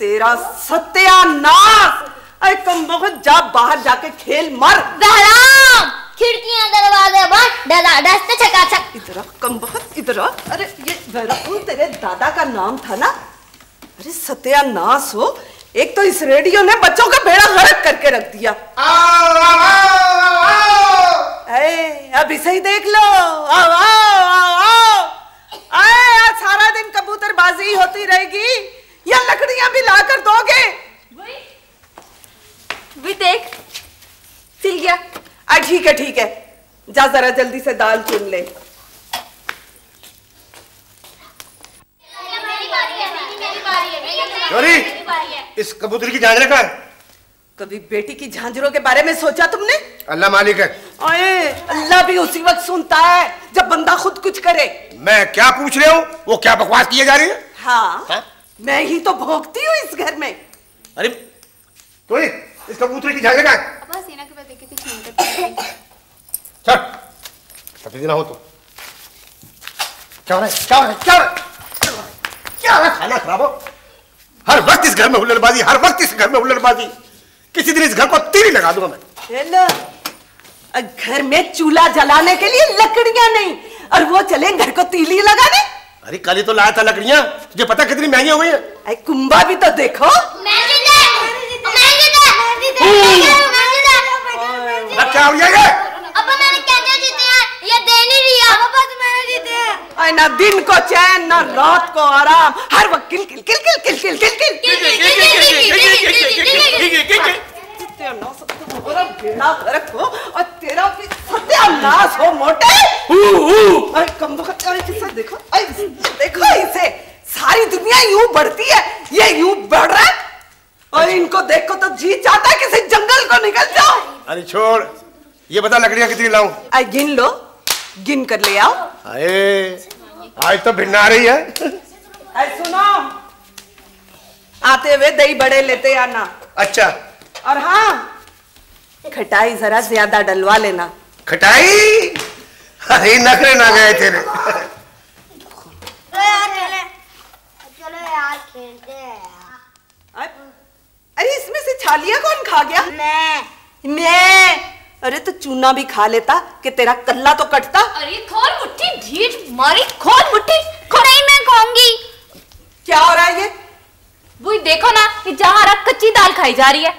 तेरा सत्यानाश! अरे कम बहुत जा बाहर जाके खेल मर। बहराम खिड़कियां दरवाजे बंद डराडस चकाचक। इधर कम बहुत इधर। अरे ये बहराम तेरे दादा का नाम था ना? अरे सत्यानाश हो, एक तो इस रेडियो ने बच्चों का बेड़ा गर्क करके रख दिया। अब इसे ही देख लो। आओ आओ आओ आओ। आज सारा दिन कबूतरबाजी होती रहेगी या लकड़ियां भी लाकर दोगे? वही देख सिल गया। ठीक है जा जरा जल्दी से दाल चुन ले। चोरी, इस कबूतर की झांझरा कहाँ है? कभी बेटी की झांझरों के बारे में सोचा तुमने? अल्लाह मालिक है। अरे अल्लाह भी उसी वक्त सुनता है जब बंदा खुद कुछ करे। मैं क्या पूछ रहा हूँ, वो क्या बकवास किए जा रही है? हाँ? मैं ही तो भोगती हूँ इस घर में। अरे चोरी, इस कबूतर की झांझरा कहाँ है? चल, सफेदी ना हो तो क्या हो रहा है? क्या हो रहा है? खाना खराब हो। हर वक्त इस घर में हुल्लड़बाजी, हर वक्त इस घर में हुल्लड़बाजी। किसी दिन इस घर को तीली लगा दूंगा मैं। घर में चूल्हा जलाने के लिए लकड़ियां नहीं और वो चले घर को तीली लगाने। अरे कल ही तो लाया था लकड़ियां, तुझे पता कितनी महंगी हो गई है? कुंभा भी तो देखो। क्या हो गया? ना दिन को चैन ना रात को आराम, हर वक्त किल किल किल किल किल किल किल किल किल और तेरा भी सत्यानाश हो मोटे। अरे कम वक्त देखो, देखो इसे, सारी दुनिया यूं बढ़ती है, ये यूं बढ़ रहा है और इनको देखो तो जी चाहता है किसी जंगल को निकल जाओ। अरे छोड़, ये बता लकड़ियां कितनी लाऊं? गिन लो, गिन कर ले आओ। आज तो भिन्न आ रही है। सुनो, आते हुए दही बड़े लेते आना। अच्छा। और हाँ, खटाई जरा ज्यादा डलवा लेना। खटाई? अरे नखरे ना गए तेरे। चलो यार खेलते हैं। अरे इसमें से छालिया कौन खा गया? मैं। अरे तो चूना भी खा लेता कि तेरा कल्ला तो कटता। अरे खोल मुट्ठी, ढीठ मारी, खोल मुट्ठी। नहीं मैं खाऊंगी। क्या हो रहा है ये? बुई देखो ना, ये जहाँ रख कच्ची दाल खाई जा रही है।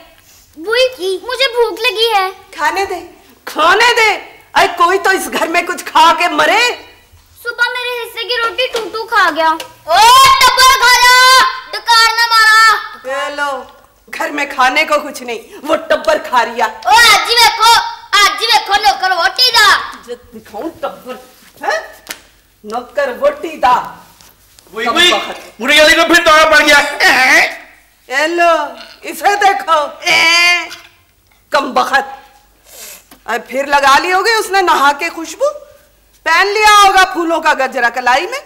बुई मुझे भूख लगी है। खाने दे, खाने दे। अरे कोई तो इस घर में कुछ खा के मरे। सुबह मेरे हिस्से की रोटी टूटू खा गया। ओ टब्बर खा जा, डकार ना मारा। ये लो, घर में खाने को कुछ नहीं, वो टब्बर खा रिया। ओ आजी देखो नौकर वोटी दा। जो दिखाऊं टब्बर है? नौकर वोटी दा। मुझे ये देखो फिर दौरा पड़ गया। ये लो, इसे देखो। कम बखत। अब फिर लगा ली होगी उसने नहा के खुशबू, पहन लिया होगा फूलों का गजरा कलाई में।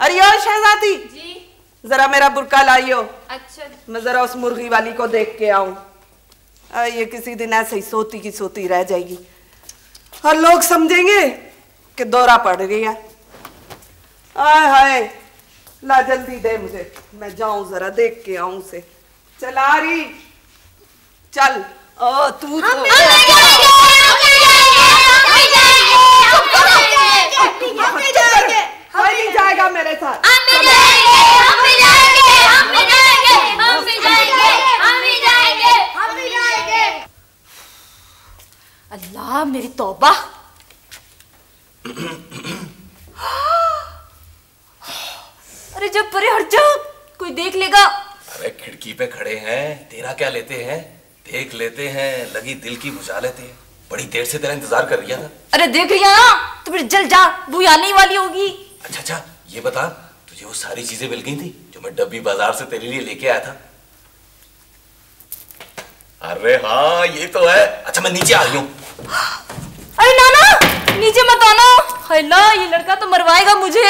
अरे यार शहजादी जी, जरा मेरा बुर्का लाइयो। अच्छा। मैं जरा उस मुर्गी वाली को देख के आऊं। ये किसी दिन ऐसे ही सोती की सोती रह जाएगी। और लोग समझेंगे कि दौरा पड़ रही है। आय हाय, ला जल्दी दे मुझे, मैं जाऊं जरा देख के आऊं से। चला रही, चल। ओ तू तो नहीं जाएगा मेरे साथ। अल्लाह मेरी तौबा। अरे जब परे हट जाओ, कोई देख लेगा। अरे खिड़की पे खड़े हैं, तेरा क्या लेते हैं, देख लेते हैं, लगी दिल की बुझा लेते हैं। बड़ी देर से तेरा इंतजार कर रही था। अरे देख लिया ना तो फिर जल जा, बू आने ही वाली होगी। अच्छा, ये बता, तुझे वो सारी चीजें मिल गई थी जो मैं डब्बी बाजार से तेरे लिए लेके आया था? अरे हाँ, ये तो है। अच्छा, मैं नीचे आ गई हूँ। अरे नाना, नीचे मत आना। अल्लाह, ये लड़का तो मरवाएगा मुझे।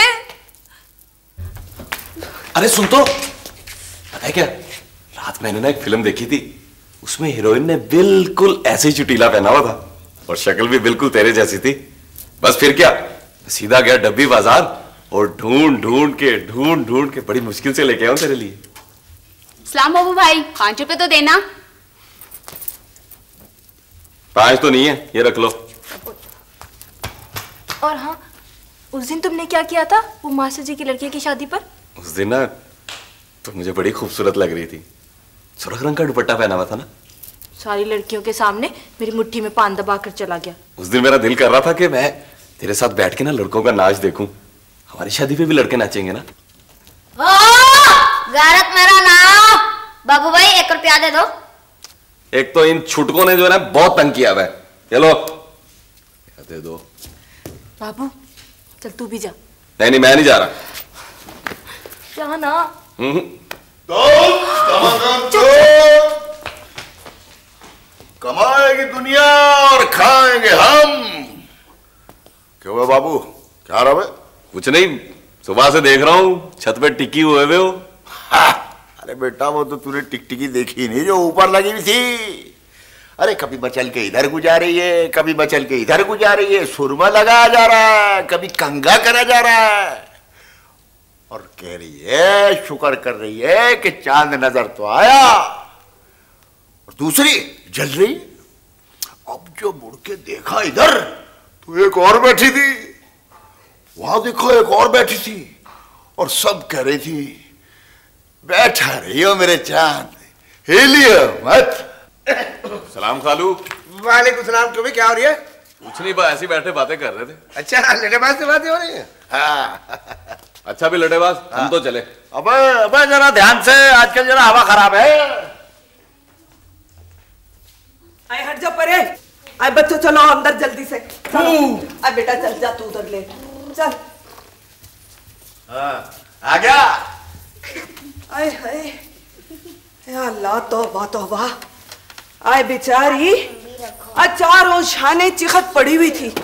अरे सुन तो, पता है क्या, रात मैंने ना एक फिल्म देखी थी, उसमें हीरोइन ने बिल्कुल ऐसे ही चुटीला पहना हुआ था और शक्ल भी बिल्कुल तेरे जैसी थी। बस फिर क्या, सीधा गया डब्बी बाजार और ढूंढ ढूंढ के बड़ी मुश्किल से लेके आऊं तेरे लिए। सलाम बाबू भाई, 5 रुपए तो देना। 5 तो नहीं है, ये रख लो। और हाँ, उस दिन तुमने क्या किया था वो मास्टर जी की लड़की की शादी पर? उस दिन ना तो मुझे बड़ी खूबसूरत लग रही थी, सुर्ख रंग का दुपट्टा पहना हुआ था ना। सारी लड़कियों के सामने मेरी मुट्ठी में पान दबा कर चला गया। उस दिन मेरा दिल कर रहा था कि मैं तेरे साथ बैठ के ना लड़कों का नाच देखूं। हमारी शादी पे भी लड़के नाचेंगे ना। गैरत मेरा नाम। बाबू भाई 1 रुपया दे दो। एक तो इन छुटकों ने जो है ना बहुत तंग किया हुआ है। चलो दे दो। बाबू चल तू भी जा। नहीं, मैं नहीं जा रहा। जा ना। कमाएगी दुनिया और खाएंगे हम। क्यों है बाबू, क्या रहा है? कुछ नहीं, सुबह से देख रहा हूँ छत पे टिकी हुए हो। अरे बेटा, वो तो तूने टिकटिकी देखी नहीं जो ऊपर लगी हुई थी। अरे कभी बचल के इधर गुजारी है, कभी बचल के इधर गुजारी है, सुरमा लगाया जा रहा है, कभी कंगा करा जा रहा है, और कह रही है, शुक्र कर रही है कि चांद नजर तो आया। और दूसरी जल रही। अब जो मुड़ के देखा इधर तो एक और बैठी थी, वहां देखो एक और बैठी थी, और सब कह रही थी, बैठा रही हो मेरे चांद, हिलियो मत। सलाम खालू। वालेकुम सलाम। क्यों भी, क्या हो रही है? कुछ नहीं, बस ऐसी बैठे बातें कर रहे थे। अच्छा, लड़ेबाज से बातें हो रही है? हाँ। अच्छा भी लड़ेबाज, हम तो चले। अबे जरा ध्यान से, आजकल जरा हवा खराब है। आए हट जाओ परे। आए बच्चों चलो अंदर जल्दी से। आए बेटा चल जा, तू उधर ले चल। आ गया। आए हाय, या अल्लाह, तौबा तौबा। आए बेचारी, चारों शाने चिखत पड़ी हुई थी।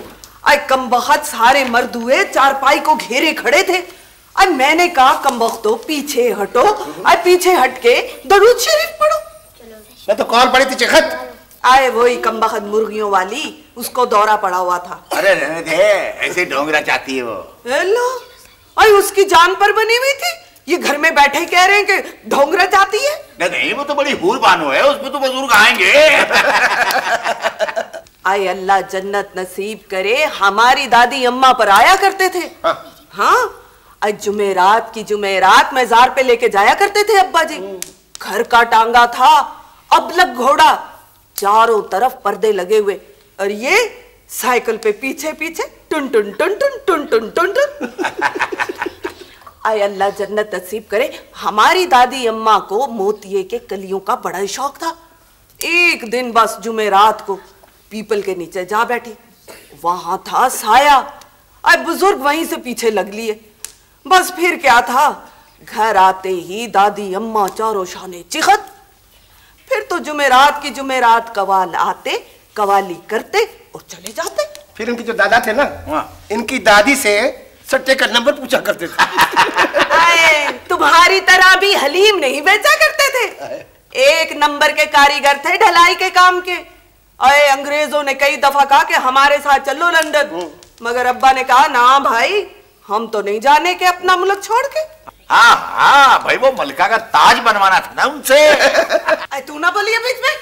आए कमबख्त सारे मर्द हुए चारपाई को घेरे खड़े थे। आए मैंने कहा कमबख्तो पीछे हटो। आए पीछे हट के दरूद शरीफ पढ़ो। मैं तो कौन पड़ी थी चिखत? आए वही कमबख्त मुर्गियों वाली, उसको दौरा पड़ा हुआ था। अरे रहने दे, ऐसे ढोंगरा चाहती है वो। हेलो, आई उसकी जान पर बनी हुई थी, ये घर में बैठे कह रहे हैं कि ढोंगरा जाती है। नहीं, वो तो बड़ी हूर बानो है, उसमें तो बुजुर्ग आएंगे। आए अल्लाह जन्नत नसीब करे, हमारी दादी अम्मा पर आया करते थे। हाँ, आज जुमेरात की जुमेरात मजार पे लेके जाया करते थे अब्बा जी। घर का टांगा था, अबलग घोड़ा, चारों तरफ पर्दे लगे हुए, और ये साइकिल पे पीछे पीछे टुन टुन टुन टुन टुन टुन टुन टुन। आए अल्लाह जन्नत नसीब करे, हमारी दादी अम्मा को मोतिये के कलियों का बड़ा शौक था। एक दिन बस जुमेरात को पीपल के नीचे जा बैठी, वहां था साया। आए बुजुर्ग वहीं से पीछे लग लिए। बस फिर क्या था, घर आते ही दादी अम्मा चारों शाने चिखत। फिर तो जुमेरात की जुमेरात कवाल आते, कवाली करते और चले जाते। फिर इनके जो दादा थे ना, इनकी दादी से सट्टे का नंबर पूछा करते थे। तुम्हारी तरह भी हलीम नहीं बेचा करते थे। 1 नंबर के कारीगर थे ढलाई के काम के। अरे अंग्रेजों ने कई दफा कहा कि हमारे साथ चलो लंदन, मगर अब्बा ने कहा ना भाई, हम तो नहीं जाने के अपना मुल्क छोड़ के। हाँ हाँ भाई, वो मलका का ताज बनवाना था ना उनसे। तू ना बोलिए बीच में।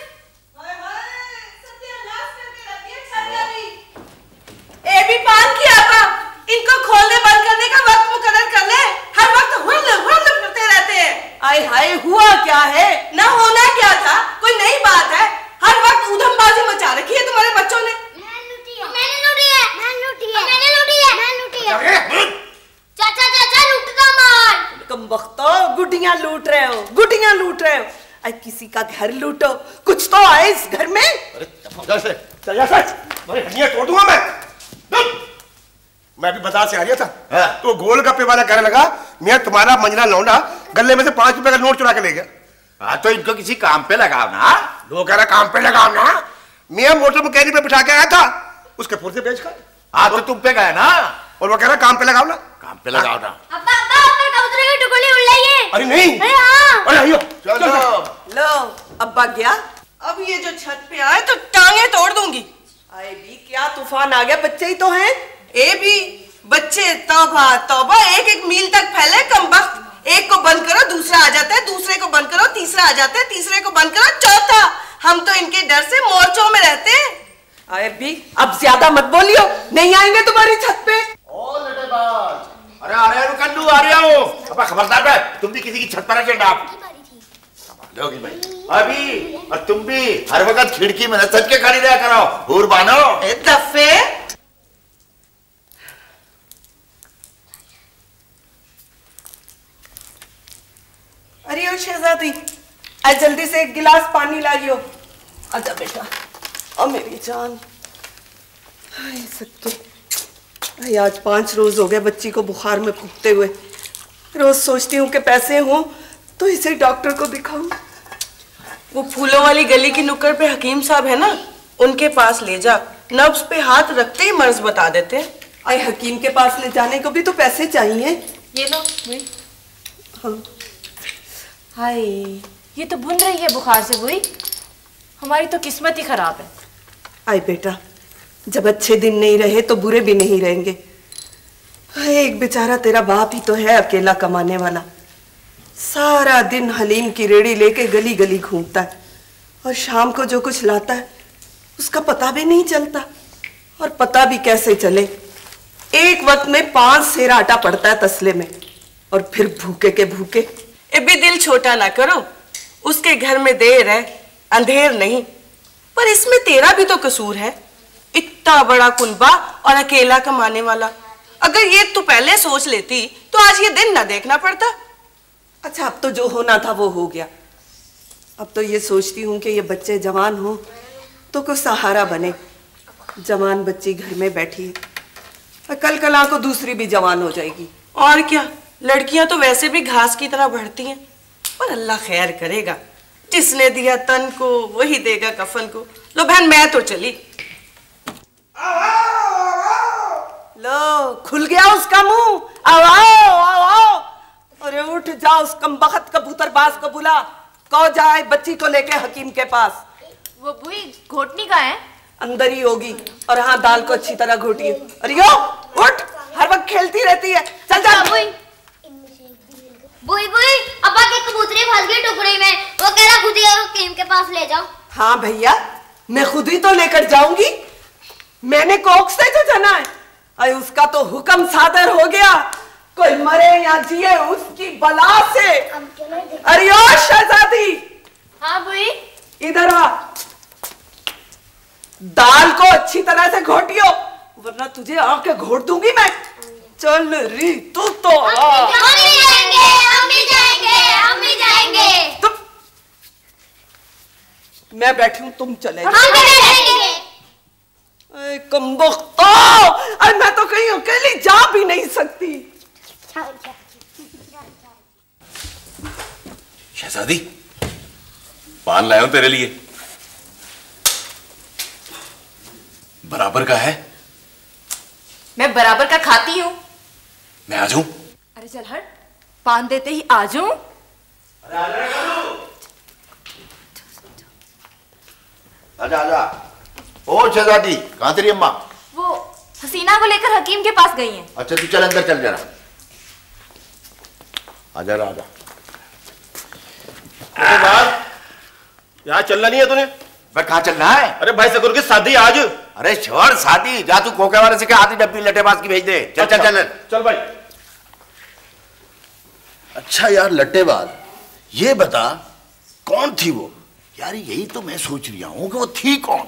ए भी पान की आपा, इनको खोलने बंद करने का वक्त मुकर्रर कर ले। हर वक्त हुल फिरते रहते हैं। आय हाय, हुआ क्या है? ना होना क्या था, कोई नई बात है? हर वक्त उधमबाजी मचा रखी है तुम्हारे बच्चों ने। चाचा लूटता मार। कमबख्तो, गुड्डियां लूट रहे हो, गुड्डियां लूट रहे हो। अरे किसी का घर लूटो, कुछ तो आए इस घर में। अरे हड्डियां तोड़ दूंगा मैं भी बाजार से आ रहा था, तो गोलगप्पे वाला कहने लगा, मैं तुम्हारा मंजला लौंडा गले में से 5 रुपए का नोट चुरा के ले गया। हाँ तो इनको किसी काम पे लगाओ ना। लोग कह रहा काम पे लगाओ ना। मैं मोटर मैकेनिक पे बिठा के आया था, उसके पुर्जे बेच कर। हाँ तो तुम पे गए ना, और वो कह रहा काम पे लगाओ ना। काम पे लगाओ ना। अब्बा कबूतर की टुकड़ी उड़ रही है। अरे नहीं, अरे हाँ। अरे आइयो चलो लो अब्बा गया। अब ये जो छत पे आए तो टांगे तोड़ दूंगी। आए भी क्या तूफान आ गया, बच्चे ही तो हैं। ए भी बच्चे, तौबा तौबा, एक मील तक फैले कमबख्त। एक को बंद करो दूसरा आ जाता है, दूसरे को बंद करो तीसरा आ जाता है, तीसरे को बंद करो चौथा। हम तो इनके डर से मोर्चों में रहते हैं। आए भी अब ज्यादा मत बोलियो, नहीं आएंगे तुम्हारी छत पे। अरे आ रहे हो कंडू, आ रहे हो। अब खबरदार है, तुम भी किसी की छत पर चढ़ आप लोगी भाई। अभी और तुम भी हर वक्त खिड़की में सच के खड़ी रहा करो, हूर बानो। दफे अरे ओ शहजादी, आज जल्दी से एक गिलास पानी लाइयो। आजा बेटा, और मेरी जान। हाय सच्चे, आज 5 रोज हो गए बच्ची को बुखार में फूंकते हुए। रोज सोचती हूँ कि पैसे हों तो इसे डॉक्टर को दिखाऊं। वो फूलों वाली गली की नुक्कड़ पे हकीम साहब है ना, उनके पास ले जा। नब्ज पे हाथ रखते ही मर्ज बता देते हैं। आए हकीम के पास ले जाने को भी तो पैसे चाहिए। ये लो। हाँ। हाय, ये तो भुन रही है बुखार से बुई। हमारी तो किस्मत ही खराब है। आए बेटा, जब अच्छे दिन नहीं रहे तो बुरे भी नहीं रहेंगे। एक बेचारा तेरा बाप ही तो है अकेला कमाने वाला, सारा दिन हलीम की रेड़ी लेके गली गली घूमता है, और शाम को जो कुछ लाता है उसका पता भी नहीं चलता। और पता भी कैसे चले, एक वक्त में 5 सेर आटा पड़ता है तसले में, और फिर भूखे के भूखे। ए भी दिल छोटा ना करो, उसके घर में देर है अंधेर नहीं। पर इसमें तेरा भी तो कसूर है, इतना बड़ा कुनबा और अकेला कमाने वाला। अगर ये तू पहले सोच लेती तो आज ये दिन ना देखना पड़ता। अच्छा, अब तो जो होना था वो हो गया। अब तो ये सोचती हूँ कि ये बच्चे जवान हो तो कोई सहारा बने। जवान बच्ची घर में बैठी है, कल कला को दूसरी भी जवान हो जाएगी। और क्या, लड़कियां तो वैसे भी घास की तरह बढ़ती हैं। पर अल्लाह खैर करेगा, जिसने दिया तन को वही देगा कफन को। लो बहन, मैं तो चली। लो, खुल गया उसका मुंह। आओ आओ आओ आओ। अरे उठ जाओ, उस कमबख्त कबूतरबाज को बुला, कहो जाए बच्ची को लेके हकीम के पास। वो बुई घोटनी का है? अंदर ही होगी। और हाँ, दाल को अच्छी तरह घोटिए। अरे यो उठ, हर वक्त खेलती रहती है। चल जा। बुई अब्बा के कबूतरे फंस गए टुकड़े में, वो कह रहा खुद ही हकीम के पास ले जाओ। हाँ भैया, मैं खुद ही तो लेकर जाऊंगी, मैंने कोख से जो जना है। अरे उसका तो हुक्म सादर हो गया, कोई मरे या जिए उसकी बला से। अरे ओ शहजादी। हाँ बुई। इधर आ, दाल को अच्छी तरह से घोटियो, वरना तुझे आके घोट दूंगी मैं। चल री तू तो हम भी जाएंगे। तुम, मैं बैठी हूं, तुम चले जाओ। हम भी जाएंगे। कमबख्तो, अरे मैं तो कहीं अकेली जा भी नहीं सकती। शहजादी, पान लाया हूं तेरे लिए, बराबर का है। मैं बराबर का खाती हूँ। मैं आ जाऊं? अरे चल हट, पान देते ही आ जाऊं। आजा आजा, ओ शहजादी, कहाँ तेरी अम्मा? वो हसीना को लेकर हकीम के पास गई हैं। अच्छा तू चल अंदर चल जरा। आजा आजा। यहाँ चलना नहीं है तूने? मैं कहाँ चलना है? अरे भाई सकुर की शादी आज। अरे छोड़ शादी, जा तू खोखे वाले से क्या आधी डब्बी लट्टेबाज की भेज दे। चल चल चल चल भाई। अच्छा यार लट्टेबाज, ये बता कौन थी वो? यार यही तो मैं सोच रहा हूँ कि वो थी कौन।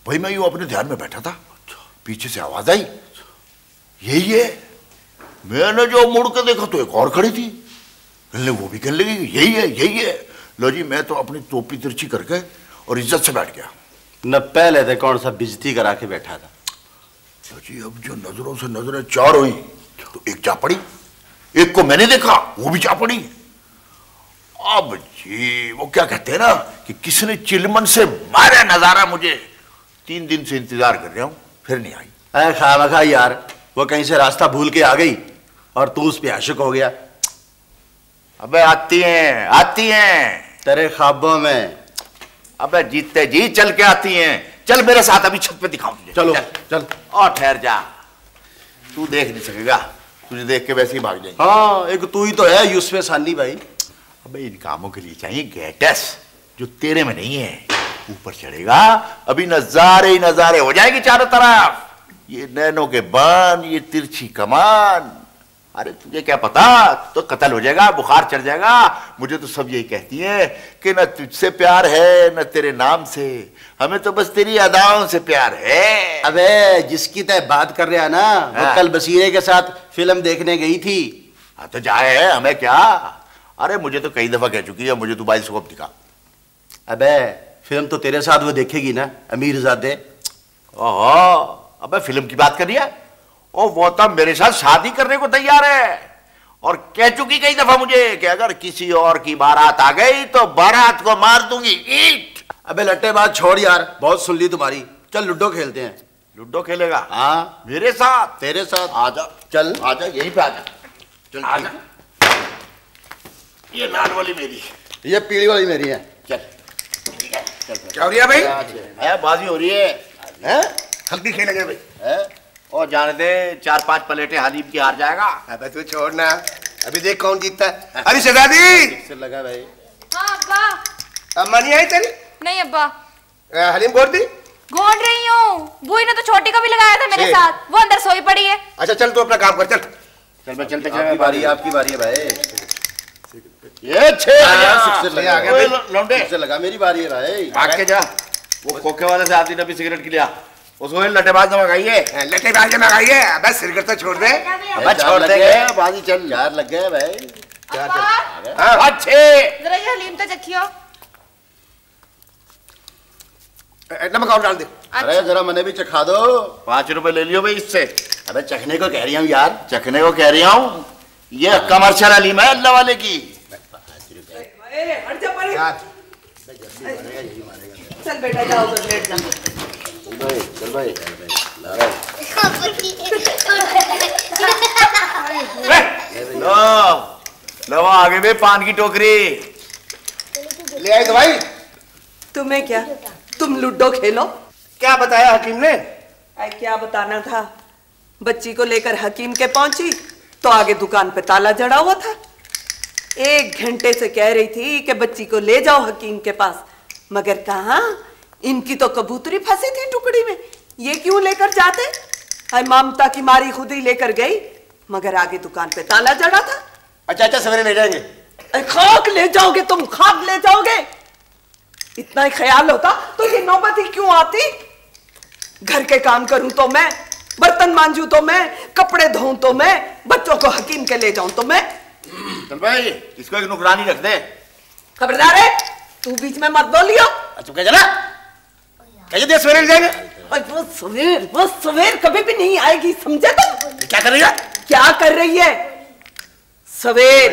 भाई मैं यूं अपने ध्यान में बैठा था, पीछे से आवाज आई, यही है। मैंने जो मुड़ के देखा तो एक और खड़ी थी। कहने वो भी कहने लगी यही है यही है। लो जी मैं तो अपनी टोपी तिरछी करके और इज्जत से बैठ गया। न पहले थे कौन सा बेइज्जती करा के बैठा था। लो जी अब जो नजरों से नजरें चार हुई तो एक जा पड़ी, एक को मैंने देखा वो भी जा पड़ी। अब जी वो क्या कहते हैं ना कि किसने चिलमन से मारा नजारा। मुझे 3 दिन से इंतजार कर रहा हूं, फिर नहीं आई। अरे खामखा यार, वो कहीं से रास्ता भूल के आ गई और तू उस पे आशिक हो गया। अबे आती हैं तेरे ख्वाबों में। अबे जीतते जी चल के आती हैं। चल मेरे साथ, अभी छत पे दिखाऊं तुझे। चलो चल, चल। और ठहर जा, तू देख नहीं सकेगा, तुझे देख के वैसे ही भाग जाएंगे। हाँ एक तू ही तो है यूसुफ सानी भाई। अबे इन कामों के लिए चाहिए गेटस, जो तेरे में नहीं है। ऊपर चढ़ेगा अभी नजारे ही नजारे हो जाएगी चारों तरफ। ये नैनों के बाण, ये तिरछी कमान। अरे तुझे क्या पता, तो कत्ल हो जाएगा, बुखार चढ़ जाएगा। मुझे तो सब यही कहती है कि न तुझसे प्यार है न तेरे नाम से, हमें तो बस तेरी अदाओं से प्यार है। अबे जिसकी तय बात कर रहा ना, वो कल बसीरे के साथ फिल्म देखने गई थी। हाँ तो जाए, हमें क्या। अरे मुझे तो कई दफा कह चुकी है, मुझे तो बाइस्कोप दिखा। अबे फिल्म तो तेरे साथ वो देखेगी ना, अमीरजादे। ओहो, अबे फिल्म की बात कर रही है? ओ वो तो मेरे साथ शादी करने को तैयार है और कह चुकी कई दफा मुझे कि अगर किसी और की बारात आ गई तो बारात को मार दूंगी ईंट। अबे लट्टे बात छोड़ यार, बहुत सुन ली तुम्हारी। चल लूडो खेलते हैं। लूडो खेलेगा? हाँ मेरे साथ? तेरे साथ। आजा चल आजा, यहीं पे आजा। चल आजा। ये लाल वाली मेरी, ये पीली वाली मेरी है। चल। क्या हो रही है भाई? बाजी हो रही है। हल्दी खेलेंगे भाई। और जाने दे, 4-5 प्लेटें हलीम की हार जाएगा। अबे तू छोड़ना, अभी देख कौन जीतता है। अरे शहजादी से लगा भाई। हाँ अब्बा। अम्मा नहीं आई तेरी? नहीं अब्बा। हलीम बोल दी? घोट रही हूँ। बुई ने तो छोटी को भी लगाया था मेरे साथ, वो अंदर सोई पड़ी है। अच्छा चल तू अपना काम कर, चल चल मैं चलते आपकी बारी है, आपकी बारी है भाई। ये 6 लौंडे से लगा, मेरी बारी है भाई। भाग के जा, वो खोखे वाले से आधी डब्बी सिगरेट की लिया, उसको लट्टेबाज ने मंगाइए। लट्टेबाज ने मंगाइए। अबे सिगरेट तो छोड़ दे। अबे छोड़ देंगे, बाजी चल। चार लग गए भाई। अच्छे जरा ये हलीम तो चखियो। नमक और डाल दे। अरे जरा मैंने भी चखा दो। 5 रुपए ले लियो भाई इससे। अबे चखने को कह रही हूँ यार। चखने को कह रही हूँ, ये कमर्शियल हलीम है अल्लाह वाले की। हट जा परे। चल बेटा जाओ तो लेट जा। चल भाई। लो आगे में पान की टोकरी ले आई तो भाई। तुम्हें क्या, तुम लूडो खेलो। क्या बताया हकीम ने? क्या बताना था, बच्ची को लेकर हकीम के पहुंची तो आगे दुकान पे ताला जड़ा हुआ था। 1 घंटे से कह रही थी कि बच्ची को ले जाओ हकीम के पास, मगर कहाँ, इनकी तो कबूतरी फंसी थी टुकड़ी में। ये क्यों लेकर जाते? ममता की मारी खुद ही लेकर गई, मगर आगे दुकान पे ताला जड़ा था। अच्छा सवेरे ले जाएंगे। खाक ले जाओगे तुम, खाक ले जाओगे। इतना ही ख्याल होता तो ये नौबत ही क्यों आती। घर के काम करूं तो मैं, बर्तन मांजू तो मैं, कपड़े धोऊं तो मैं, बच्चों को हकीम के ले जाऊं तो मैं। चल भाई इसको एक नुकरानी रख दे। खबरदार है, तू बीच में मत बोलियो। अच्छा कह जाना, कैसे दे सवेरे ले जाएंगे? वो सवेर कभी भी नहीं आएगी, समझे तुम? क्या कर रही है? क्या कर रही है? सवेर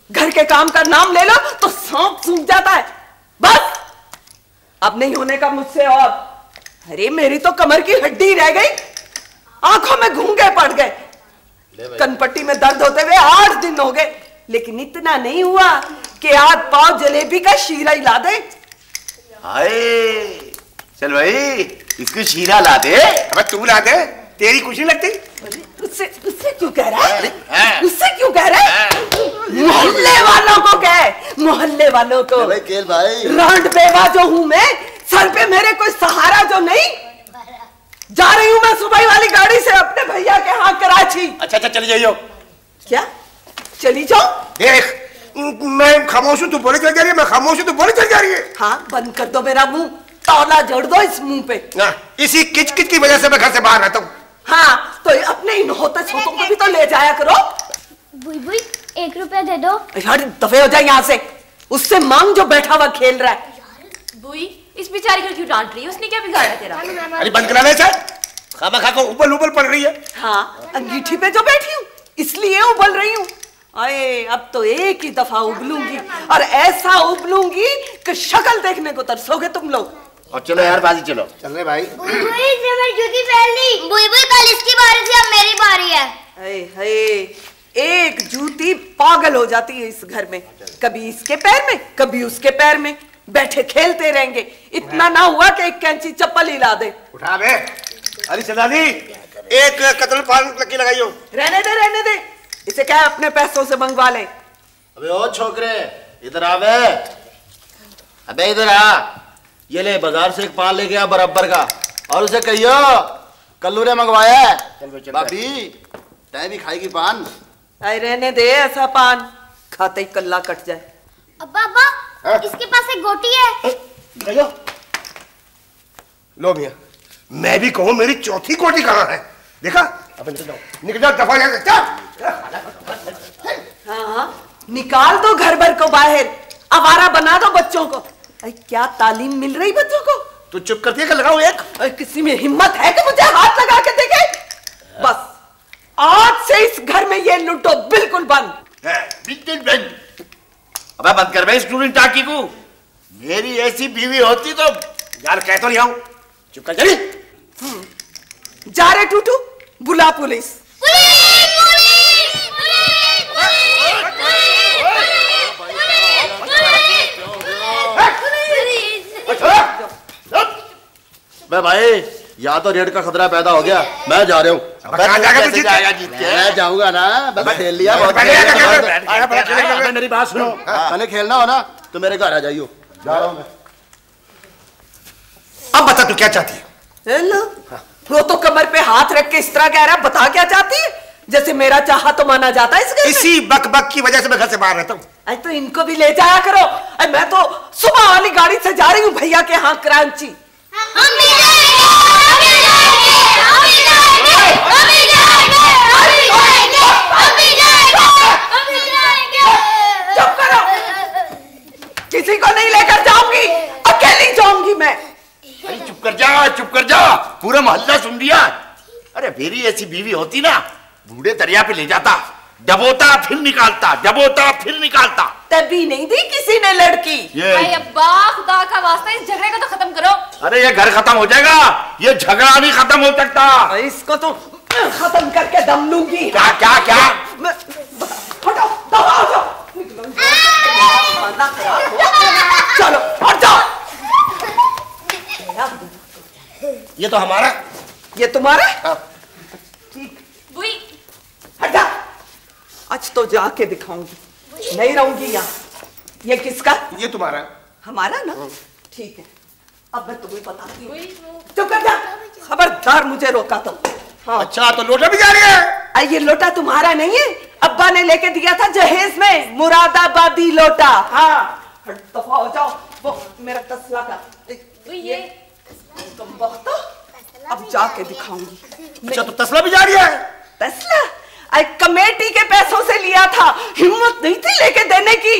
घर के काम का नाम ले लो तो सांप सूख जाता है। बस अब नहीं होने का मुझसे और। अरे मेरी तो कमर की हड्डी रह गई, आंखों में घूंगे पड़ गए, कनपट्टी में दर्द होते हुए 8 दिन हो गए, लेकिन इतना नहीं हुआ कि हाथ पांव जलेबी का शीरा ही ला दे। हाय चल भाई इसको शीरा ला दे। अब तू ला दे, तेरी खुशी लगती। उससे क्यों कह रहा है? उससे क्यों कह रहा है? मोहल्ले वालों को कह, मोहल्ले वालों को। भाई केल भाई, रांड बेवा जो हूँ मैं, सर पे मेरे कोई सहारा जो नहीं। जा रही हूँ मैं सुबह वाली गाड़ी से अपने भैया के यहाँ कराची। अच्छा चली जाइयो। क्या चली जाओ? देख, मैं खामोश हूँ, तू बोले चल जा रही है, मैं खामोश हूँ, तू बोले चल जा रही है। हाँ, बंद कर दो मेरा मुंह, तौला जोड़ दो इस मुंह पे। इसी किच किच की वजह से मैं घर से बाहर रहता हूँ। हाँ, तो अपने इन होते छोटों को भी तो ले जाया करो। बुई बुई 1 रुपया दे दो। यार दफे हो जाए यहाँ से, उससे मांग जो बैठा हुआ खेल रहा है। बुई, इस बेचारी को क्यों डांट रही है? उसने क्या बिगाड़ा तेरा? अरे बंद करा ले सर, खामा खा को उबल उबल पड़ रही है। हाँ, अंगीठी पे जो बैठी हूँ इसलिए उबल रही हूँ। अरे अब तो एक ही दफा उबलूंगी और ऐसा उबलूंगी कि शक्ल देखने को तरसोगे तुम लोग। और चलो यार बाजी, चलो चल रहे भाई। बुई बुई इसने मेरी जूती पहन ली। बुई बुई कल इसकी बारी थी, अब मेरी बारी है। हे, एक जूती पागल हो जाती है इस घर में, कभी इसके पैर में कभी उसके पैर में, बैठे खेलते रहेंगे। इतना ना हुआ कि एक कैंची चप्पल ही ला दे। उठा बे अली सदाली, एक कतल पान लकी लगाइयो। रहने दे, इसे क्या अपने पैसों से मंगवा ले। अबे ओ छोकरे इधर आवे, अबे इधर आ, ये ले बाजार से एक पान लेके आ बराबर का, और उसे कहियो कल्लू ने मंगवाया है। भाभी तय भी खाएगी पान? अरे रहने दे, ऐसा पान खाते ही कल्ला कट जाए। अब्बा अब्बा इसके पास एक गोटी है। लो मियां, मैं भी कहूँ मेरी चौथी कोटी कहाँ है? देखा, अब निकल जाओ दफा जाके। हाँ, निकाल दो घर भर को बाहर, आवारा बना दो बच्चों को। अरे क्या तालीम मिल रही बच्चों को? तू चुप करती है कि लगाओ एक? अरे किसी में हिम्मत है कि मुझे हाथ लगा के देखे? बस आज से इस घर में ये लूटो बिल्कुल बंद। बिल्कुल बंद। अबे बंद कर बे इस टूरिंग टाकी को। मेरी ऐसी बीवी होती तो यार कह तो नहीं आऊं, चुप कर चली। जा रे टूटू, बुला पुलिस। मैं भाई या तो रेड का खतरा पैदा हो गया, मैं जा रहा हूँ। मैं जाऊंगा ना, बस खेल लिया बहुत। मेरी बात सुनो, मैंने खेलना हो ना तो मेरे घर आ जाइयो, जा रहा हूँ मैं। अब बता तू क्या चाहती है? हेलो, वो तो कमर पे हाथ रख के इस तरह कह रहा है, बता क्या चाहती है? जैसे मेरा चाहा तो माना जाता है इस घर में। इसी बक बक की वजह से मैं घर से बाहर रहता हूँ। अरे तो इनको भी ले जाया करो। अरे मैं तो सुबह वाली गाड़ी से जा रही हूँ भैया के यहाँ कराची। चुप करो, किसी को नहीं लेकर जाऊंगी, अकेली जाऊंगी मैं। अरे चुप कर जा, पूरा मोहल्ला सुन लिया। अरे मेरी ऐसी बीवी होती ना, बूढ़े दरिया पे ले जाता, डबोता फिर निकालता, डबोता फिर निकालता। तभी नहीं दी किसी ने लड़की। भाई अब्बा खुदा का वास्ता इस झगड़े को तो खत्म करो। अरे ये घर खत्म हो जाएगा, ये झगड़ा नहीं खत्म हो सकता। इसको तो खत्म करके दम लूंगी। क्या क्या क्या? हटो, दबाओ जाओ, चलो हट जाओ। ये तो हमारा, ये तुम्हारा? बुई हट जा, आज तो जाके दिखाऊंगी, नहीं रहूंगी यहाँ। ये किसका? ये तुम्हारा। हमारा ना, ठीक है, अब मैं तुम्हें बताती हूँ। चुप कर जा, खबरदार मुझे रोका तो। हाँ। अच्छा तो लोटा भी जा रही है? ये लोटा तुम्हारा नहीं है, अब्बा ने लेके दिया था जहेज में, मुरादाबादी लोटा। हाँ, दफा हो जाओ, वो मेरा तसला का। ये तुम बहुत, अब जाके दिखाऊंगी। अच्छा तो तसला भी जा रही है? तसला कमेटी के पैसों से लिया था, हिम्मत नहीं थी लेके देने की।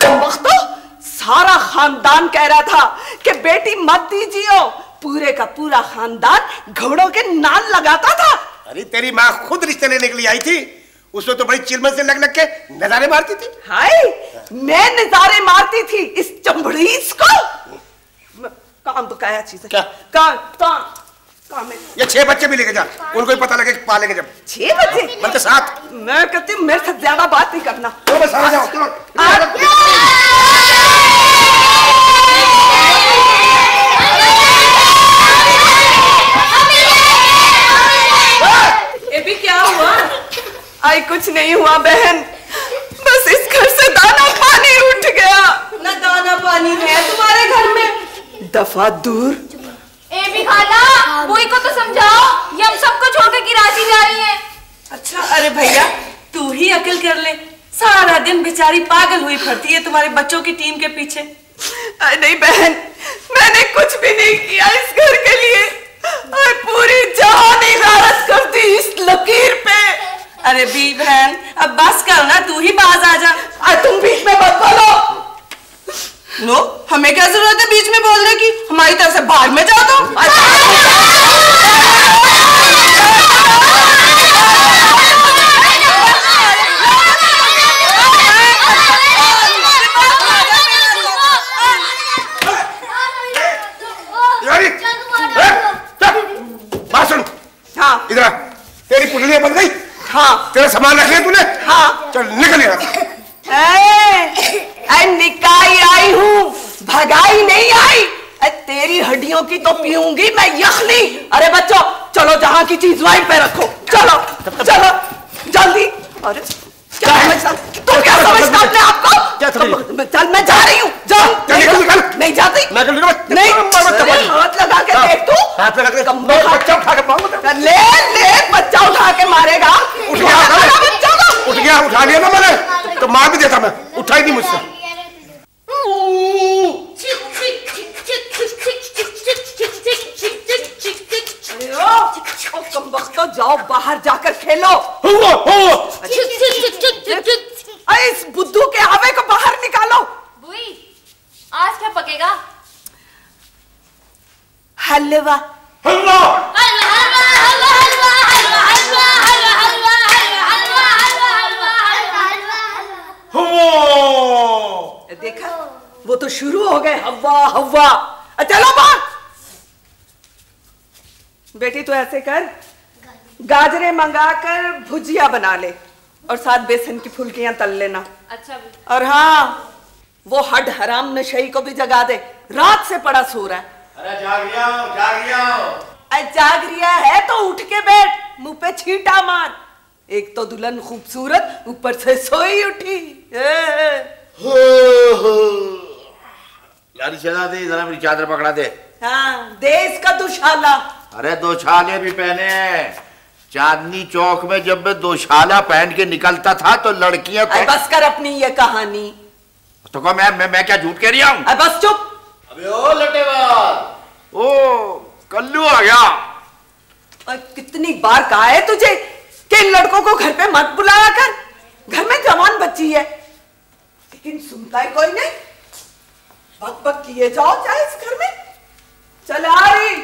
तो सारा खानदान कह रहा था कि बेटी मत दीजिए, पूरे का पूरा खानदान घोड़ों के नाल लगाता था। अरे तेरी माँ खुद रिश्ते लेने के लिए आई थी, उसमें तो बड़ी चिलमन से लग के नजारे मारती थी। हाय, मैं नजारे मारती थी इस चंबड़ीस को। काम तो क्या चीज है? क्या काम है? ये 6 बच्चे भी लेके जा, उनको भी पता लगे पालेंगे जब। 6 बच्चे? बल्कि 7। मैं कहती हूँ मेरे साथ ज्यादा बात नहीं करना। तो बस आ जाओ, चलो। आई कुछ नहीं हुआ बहन, बस इस घर से दाना पानी उठ गया। ना दाना पानी है तुम्हारे घर में? दफा दूर। ए भी खाला, बुई को तो समझाओ, ये हम सबको छोड़कर किराची जा रही है। अच्छा, अरे भैया तू ही अकल कर ले, सारा दिन बेचारी पागल हुई फिरती है तुम्हारे बच्चों की टीम के पीछे। नहीं बहन, मैंने कुछ भी नहीं किया इस घर के लिए। पूरी जहानी गारत कर दी इस लकीर पे। अरे बी बहन अब बस कर ना, तू ही बाज आ जा। तुम बीच में मत बोलो। नो, हमें क्या जरूरत है बीच में बोलने की, हमारी तरफ से बाहर में जाओ तो। बात सुन। हाँ इधर आ। तेरी पुतलियां बन गई। हाँ। तेरा सामान रख लिया तूने? हाँ। चल निकल यहाँ। निकाई आई हूँ, भगाई नहीं आई। तेरी हड्डियों की तो पीऊंगी मैं यखनी। अरे बच्चों चलो, जहाँ की चीज वहीं पे रखो। चलो चलो जल्दी। अरे क्या समझता, तुम क्या समझता अपने आप को? चल मैं जा रही हूँ। नहीं जाती। नहीं, हाथ लगा के देख तू। हाथ लगा के बच्चा उठा के मारूंगा। ले बच्चा उठा के मारेगा। उठ गया, उठा लिया ना मैंने, तो मार भी देता मैं। उठा ही नहीं मुझसे। तो जाओ बाहर जाकर खेलो। इस बुद्धू के हवे को बाहर निकालो। बुई, आज क्या पकेगा? हलवा। देखा, वो तो शुरू हो गए हवा हवा। चलो बाहर। बेटी तो ऐसे कर, गाजरे मंगाकर भुजिया बना ले और साथ बेसन की फुल्कियां तल लेना। अच्छा। और हाँ, वो हड हराम नशई को भी जगा दे, रात से पड़ा सो रहा है। अरे जाग रिया हो। जाग रिया है तो उठ के बैठ, मुंह पे छींटा मार। एक तो दुल्हन खूबसूरत, ऊपर से सोई उठी। यारी चला दे, जरा मेरी चादर पकड़ा दे। हाँ, देश का दुशाला। अरे दो छाले भी पहने हैं। चांदनी चौक में जब मैं दो शाला पहन के निकलता था तो लड़कियां तो... बस कर अपनी ये कहानी। तो क्या मैं क्या झूठ कह रही हूँ? बस चुप। अबे ओ लटेवाल, ओ कल्लू आ गया। और कितनी बार कहा है तुझे कि इन लड़कों को घर पे मत बुलाया कर, घर में जवान बच्ची है, लेकिन सुनता है कोई नहीं। बक बक किए जाओ चाहे इस घर में। चल आ रही,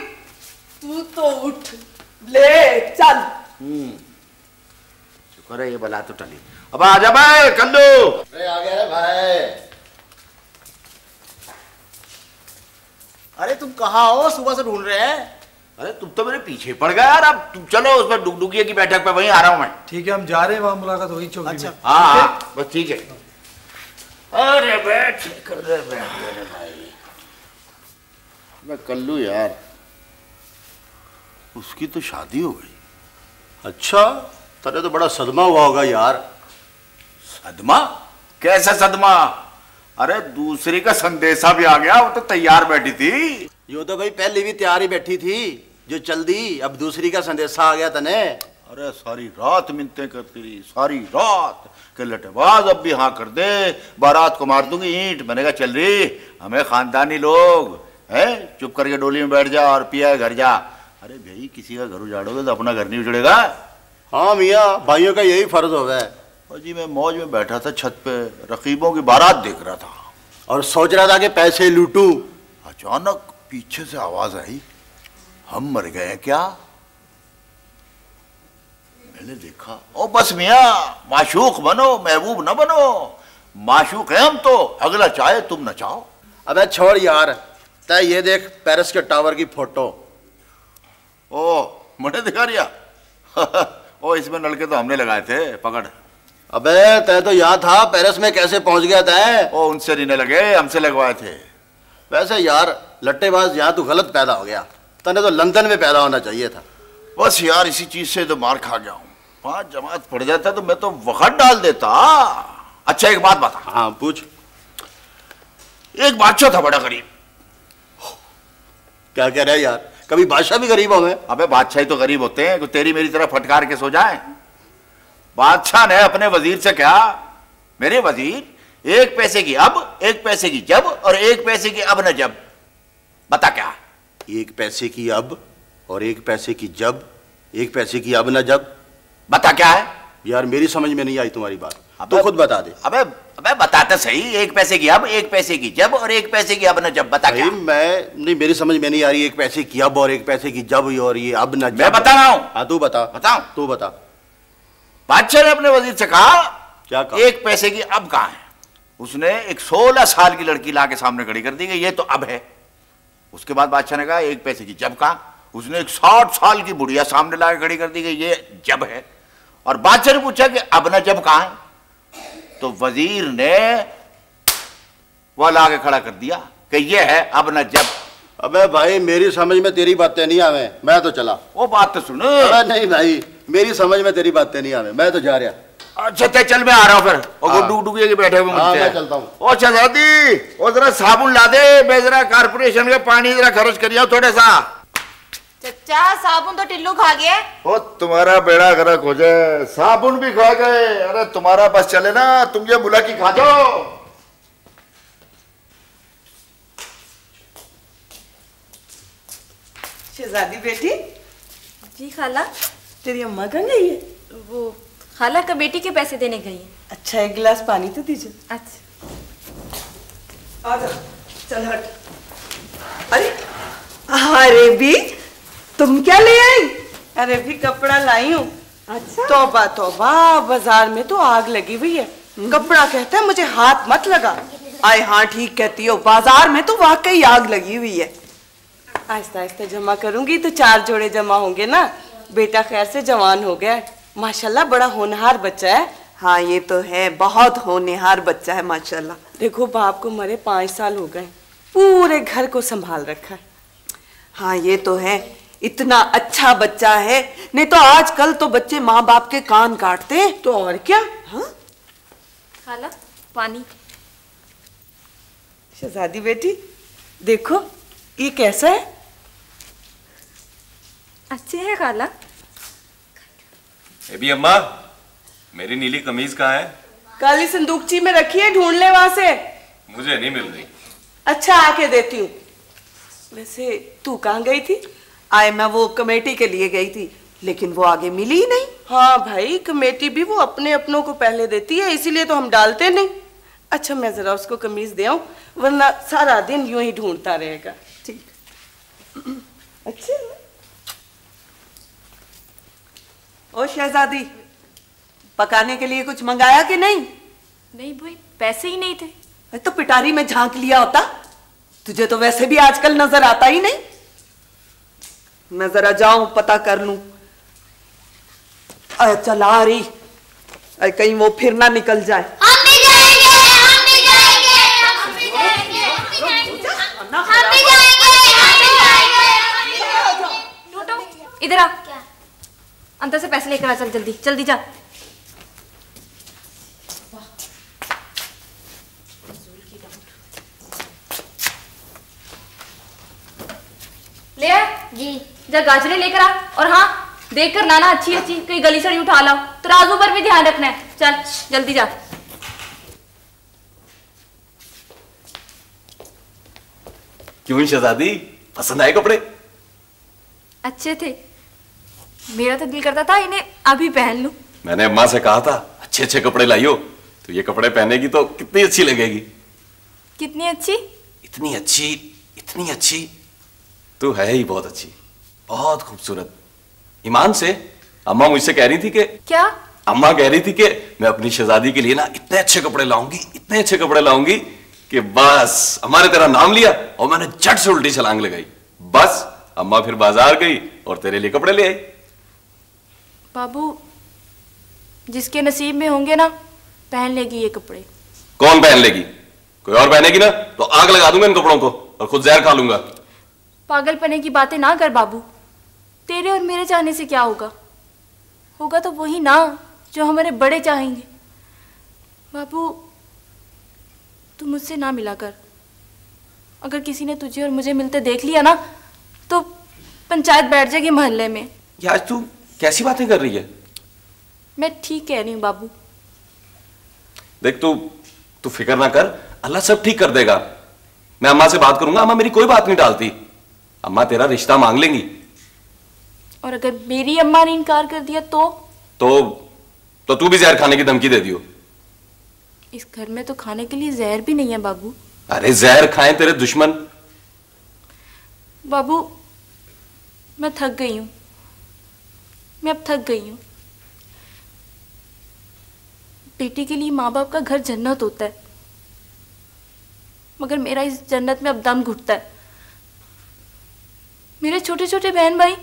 तू तो उठ ले चल। शुक्र है ये बला तो टली। अब आ जा भाई कल्लू। अरे आ गया रे भाई। अरे तुम कहाँ हो, सुबह से ढूंढ रहे हैं। अरे तुम तो मेरे पीछे पड़ गए यार। अब तुम चलो उस पर डुगडुगिया की बैठक पे, वहीं आ रहा हूं मैं। ठीक है, हम जा रहे हैं, वहां मुलाकात होगी चौकी में। हाँ बस ठीक है। अरे बैठ भाई। मैं कल्लू यार, उसकी तो शादी हो गई। अच्छा, तेरे तो बड़ा सदमा हुआ होगा यार। सदमा? कैसा सदमा? अरे दूसरी का संदेशा भी आ गया, वो तो तैयार बैठी थी। यो तो भाई पहले भी तैयार ही बैठी थी, जो चल दी, अब दूसरी का संदेशा आ गया तने। अरे सारी रात मिन्नतें करती रही, सारी रात कि लटेबाज अब भी हाँ कर दे, बारात को मार दूंगी ईंट। मैंने कहा चल रही, हमें खानदानी लोग है, चुप करके डोली में बैठ जा और पिया घर जा। अरे भाई किसी का घर उजाड़ोगे तो अपना घर नहीं उजड़ेगा। हाँ मियाँ, भाइयों का यही फर्ज हो गया। और जी मैं मौज में बैठा था छत पे, रकीबों की बारात देख रहा था और सोच रहा था कि पैसे लूटूं। अचानक पीछे से आवाज आई, हम मर गए हैं क्या? मैंने देखा, ओ बस मियाँ, माशूक बनो, महबूब न बनो। माशूक है हम तो, अगला चाहे तुम नचाओ। अबे छोड़ यार, तय ये देख पेरिस के टावर की फोटो। ओ मुझे दिखा रिया। ओ इसमें नलके तो हमने लगाए थे, पकड़। अबे तय तो यहाँ था, पेरिस में कैसे पहुंच गया तय? ओ उनसे नहीं लगे, हमसे लगवाए थे। वैसे यार लट्टेबाज, यहाँ तू गलत पैदा हो गया, तने तो लंदन में पैदा होना चाहिए था। बस यार इसी चीज से तो मार खा गया हूँ। 4-5 जमात पड़ जाता तो मैं तो वक्त डाल देता। अच्छा एक बात बता। हाँ पूछ। एक बादशाह था बड़ा गरीब। क्या कह रहा है यार, कभी बादशाह भी गरीब हो गए? अबे बादशाह ही तो गरीब होते हैं, तेरी मेरी तरह फटकार के सो जाए। बादशाह ने अपने वजीर से कहा, मेरे वजीर 1 पैसे की अब, 1 पैसे की जब और 1 पैसे की अब न जब, बता क्या? 1 पैसे की अब और 1 पैसे की जब, 1 पैसे की अब न जब, बता क्या है? यार मेरी समझ में नहीं आई तुम्हारी बात, तो खुद बता दे। अबे अबे बताते सही। 1 पैसे की अब, 1 पैसे की जब और 1 पैसे की अब न जब, बता क्या? मैं नहीं, मेरी समझ में नहीं आ रही। 1 पैसे की अब और 1 पैसे की जब और ये अब न जब। मैं बता रहा हूँ। हाँ तू बता। बताऊं? तू बता। बादशाह ने अपने वजीर से कहा, क्या कहा? 1 पैसे की अब कहाँ है? उसने एक 16 साल की लड़की ला के सामने खड़ी कर दी कि ये तो अब है। उसके बाद बादशाह ने कहा 1 पैसे की जब कहाँ? उसने एक 60 साल की बुढ़िया सामने ला के खड़ी कर दी कि ये जब है। और बादशाह ने पूछा कि अब ना जब कहाँ है? तो वजीर ने वो ला के खड़ा कर दिया कि ये है अब ना जब। अबे भाई मेरी समझ में तेरी बातें नहीं आवे, मैं तो चला। वो बात तो सुन। नहीं भाई मेरी समझ में तेरी बातें नहीं आवे, मैं तो जा रहा। अच्छा चल मैं आ रहा हूँ फिर। और गुड्डू गुड्डू के बैठे हुए मुझसे। मैं चलता हूँ। ओ शहजादी, वो जरा साबुन ला दे, मैं जरा कारपोरेशन का पानी जरा खर्च कर आओ थोड़ा सा। चचा साबुन तो टिल्लू खा गया। ओ तुम्हारा बेड़ा गर्क हो जाए, साबुन भी खा गए। अरे तुम्हारा बस चले ना, तुम ये मुला की खा जाओ। शहजादी बेटी। जी खाला। तेरी अम्मा कहाँ गई है? वो खाला का बेटी के पैसे देने गई है। अच्छा एक गिलास पानी तो दीजिए। अच्छा आ जा, चल हट। अरे भी तुम क्या ले आई? अरे भी कपड़ा लाई हूँ। अच्छा। तौबा तौबा, बाजार में तो आग लगी हुई है। कपड़ा कहता है मुझे हाथ मत लगा। आए हाँ ठीक कहती हो, बाजार में तो वाकई आग लगी हुई है। आहिस्ता आहिस्ता जमा करूंगी तो 4 जोड़े जमा होंगे ना। बेटा खैर से जवान हो गया है, माशाल्लाह बड़ा होनहार बच्चा है। हाँ ये तो है, बहुत होनहार बच्चा है माशाल्लाह। देखो बाप को मरे 5 साल हो गए, पूरे घर को संभाल रखा है। हाँ ये तो है, इतना अच्छा बच्चा है। नहीं तो आजकल तो बच्चे माँ बाप के कान काटते हैं। तो और क्या। हाँ खाला पानी। शहजादी बेटी देखो ये कैसा है? अच्छे है खाला। ए भी अम्मा, मेरी नीली कमीज कहाँ है? काली संदूकची में रखी है, ढूंढ ले वहां से। मुझे नहीं मिल रही। अच्छा आके देती हूँ। वैसे तू कहाँ गई थी? आए मैं वो कमेटी के लिए गई थी, लेकिन वो आगे मिली ही नहीं। हाँ भाई कमेटी भी वो अपने अपनों को पहले देती है, इसीलिए तो हम डालते नहीं। अच्छा मैं जरा उसको कमीज दे आऊं, वरना सारा दिन यूं ही ढूंढता रहेगा। ठीक। अच्छा ओ शहजादी, पकाने के लिए कुछ मंगाया कि नहीं? नहीं भाई पैसे ही नहीं थे। तो पिटारी में झांक लिया होता, तुझे तो वैसे भी आजकल नजर आता ही नहीं। मैं जरा जाऊं पता कर लूं। चला आ रही, कहीं वो फिर ना निकल जाए। हम भी जाएंगे, हम भी जाएंगे, हम भी जाएंगे, हम भी जाएंगे, हम भी जाएंगे। टूटो इधर आ, अंदर से पैसे लेकर आ। चल जल्दी जल्दी जा। ले आ जी। जा गाजरें लेकर आ, और हाँ देख कर लाना अच्छी अच्छी, कहीं गली सड़ी उठा लाओ। तराजू पर भी ध्यान रखना है। चल जल्दी जा। क्यों शहजादी, पसंद आए कपड़े? अच्छे थे, मेरा तो दिल करता था इन्हें अभी पहन लूं। मैंने अम्मा से कहा था अच्छे अच्छे कपड़े लाइयो, तो ये कपड़े पहनेगी तो कितनी अच्छी लगेगी। कितनी अच्छी? इतनी अच्छी, इतनी अच्छी। तू है ही बहुत अच्छी, बहुत खूबसूरत। ईमान से अम्मा मुझसे कह रही थी कि क्या? अम्मा कह रही थी कि मैं अपनी शहजादी के लिए ना इतने अच्छे कपड़े लाऊंगी, इतने अच्छे कपड़े लाऊंगी कि बस अम्मा ने तेरा नाम लिया और मैंने झट से उल्टी छलांग लगाई। बस अम्मा फिर बाजार गई और तेरे लिए कपड़े ले आई। बाबू जिसके नसीब में होंगे ना पहन लेगी ये कपड़े। कौन पहन लेगी? कोई और पहनेगी ना तो आग लगा दूंगा इन कपड़ों को और खुद जहर खा लूंगा। पागलपने की बातें ना कर बाबू, तेरे और मेरे जाने से क्या होगा? होगा तो वही ना जो हमारे बड़े चाहेंगे। बाबू तू मुझसे ना मिला कर। अगर किसी ने तुझे और मुझे मिलते देख लिया ना तो पंचायत बैठ जाएगी मोहल्ले में। यार तू कैसी बातें कर रही है? मैं ठीक कह रही हूँ बाबू। देख तू फिक्र ना कर, अल्लाह सब ठीक कर देगा। मैं अम्मा से बात करूंगा, अम्मा मेरी कोई बात नहीं टालती। अम्मा तेरा रिश्ता मांग लेंगी। और अगर मेरी अम्मा ने इनकार कर दिया तो तू भी जहर खाने की धमकी दे दियो। इस घर में तो खाने के लिए जहर भी नहीं है बाबू। अरे जहर खाएं तेरे दुश्मन। बाबू मैं थक गई हूं, मैं अब थक गई हूं। बेटी के लिए माँ बाप का घर जन्नत होता है, मगर मेरा इस जन्नत में अब दम घुटता है। मेरे छोटे छोटे बहन भाई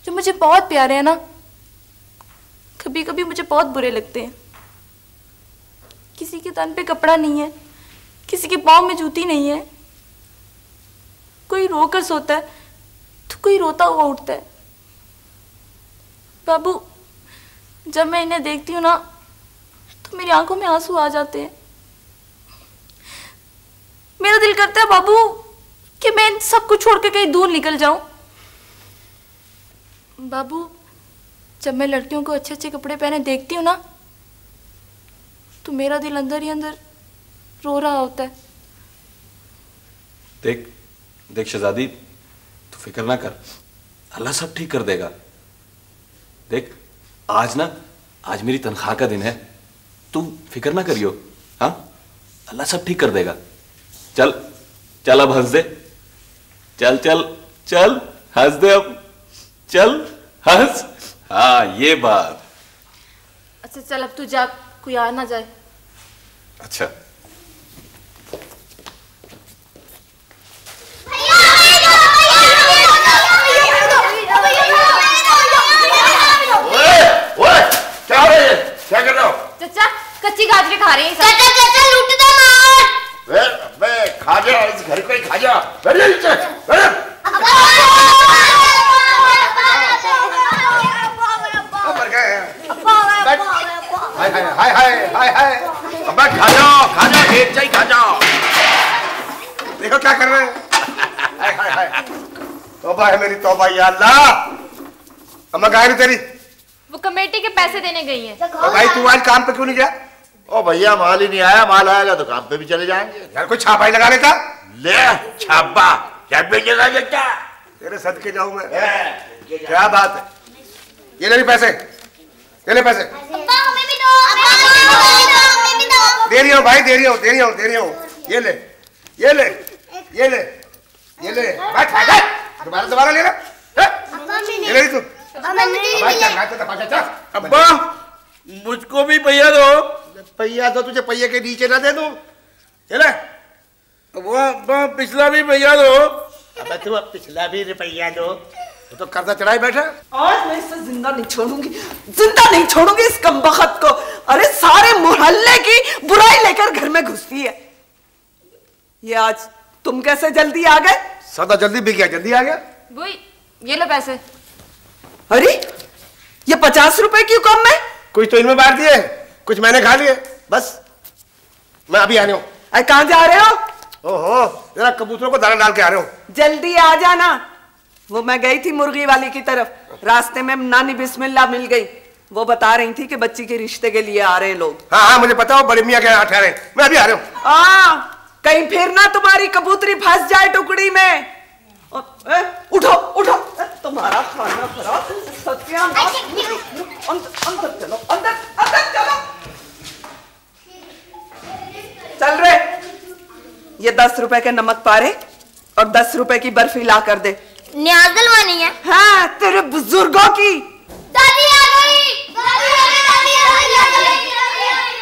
जो मुझे बहुत प्यारे हैं ना, कभी कभी मुझे बहुत बुरे लगते हैं। किसी के तन पे कपड़ा नहीं है, किसी के पाँव में जूती नहीं है। कोई रोकर सोता है तो कोई रोता हुआ उठता है। बाबू जब मैं इन्हें देखती हूँ ना तो मेरी आंखों में आंसू आ जाते हैं। मेरा दिल करता है बाबू कि मैं इन सबको छोड़ के कहीं दूर निकल जाऊं। बाबू जब मैं लड़कियों को अच्छे अच्छे कपड़े पहने देखती हूँ ना तो मेरा दिल अंदर ही अंदर रो रहा होता है। देख शहजादी, तू फिक्र ना कर, अल्लाह सब ठीक कर देगा। देख आज मेरी तनख्वाह का दिन है, तू फिक्र ना करियो। हाँ, अल्लाह सब ठीक कर देगा। चल अब हंस दे। चल हंस दे अब। चल हंस। हाँ ये बात। अच्छा चल अब तू जा, कोई आ ना जाए। अच्छा क्या कर रहे हो? चाचा कच्ची गाजरें खा रहे हैं। चाचा लूट दे मार। वे खा जा, इस घर को ही खा जा। हाय अब्बा खा जाओ एक चाहिए खा जाओ। देखो क्या कर रहे हैं। हाय तौबा है मेरी तौबा या अल्लाह। अम्मा कहाँ है तेरी? वो कमेटी के पैसे देने गई है। तो भाई तू आज काम पे क्यों नहीं गया? ओ भैया माल ही नहीं आया, माल आएगा तो काम पे भी चले जाएंगे। यार कोई छापा ही लगा लेता। ले छापा क्या बेचेगा बेटा? तेरे सदके जाऊं मैं। क्या बात है? ये ले पैसे, ये ले पैसे। दे रही हूँ भाई, दे रही हूँ। ये ले दोबारा ले रहा। ये ले तू। अब्बा मुझको भी पहिया दो। पहिया तो तुझे पहिए के नीचे ना दे दूं। चले वो पिछला भी पहिया दो। अबे तू पिछला भी रुपया दो। तो कर्जा चढ़ाई बैठा। आज मैं इसे जिंदा नहीं छोड़ूंगी इस कमबख्त को। अरे सारे मोहल्ले की बुराई लेकर घर में घुसती है। ये आज तुम कैसे जल्दी आ गए? सदा जल्दी बिक गया, जल्दी आ गया। बुई ये लो पैसे। अरे ये 50 रुपए क्यों कम है? कुछ तो इनमें बांट दिए, कुछ मैंने खा लिए। बस मैं अभी आने हूँ। कहाँ जा रहे हो? ओहो जरा कबूतरों को दाना डाल के आ रहे हूँ। जल्दी आ जाना। वो मैं गई थी मुर्गी वाली की तरफ, रास्ते में नानी बिस्मिल्लाह मिल गई। वो बता रही थी कि बच्ची के रिश्ते के लिए आ रहे हैं लोग। हाँ मुझे पता, हो बड़े मियाँ के यहाँ ठहरे। मैं अभी आ रहा हूँ। कहीं फिर ना तुम्हारी कबूतरी फंस जाए टुकड़ी में। उठो तुम्हारा खाना खराब। सत्यानाश। अंदर चलो, अंदर चलो। चल रे, ये 10 रुपए के नमक पारे और 10 रुपए की बर्फी ला कर दे। न्याज दिलवानी है। हाँ तेरे बुजुर्गों की। दादी आ गई।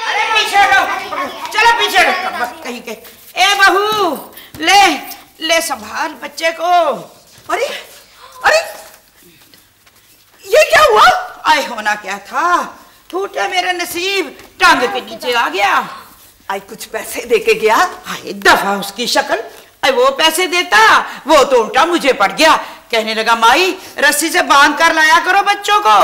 अरे पीछे रहो, चलो पीछे रहो। कहीं के ए बहू ले संभाल बच्चे को। अरे ये क्या हुआ? आए होना क्या था, टूटे मेरे नसीब, टांग के नीचे आ गया। आई कुछ पैसे दे के गया। हाय दफा उसकी शक्ल। वो पैसे देता, वो तो उल्टा मुझे पड़ गया। कहने लगा माई रस्सी से बांध कर लाया करो बच्चों को।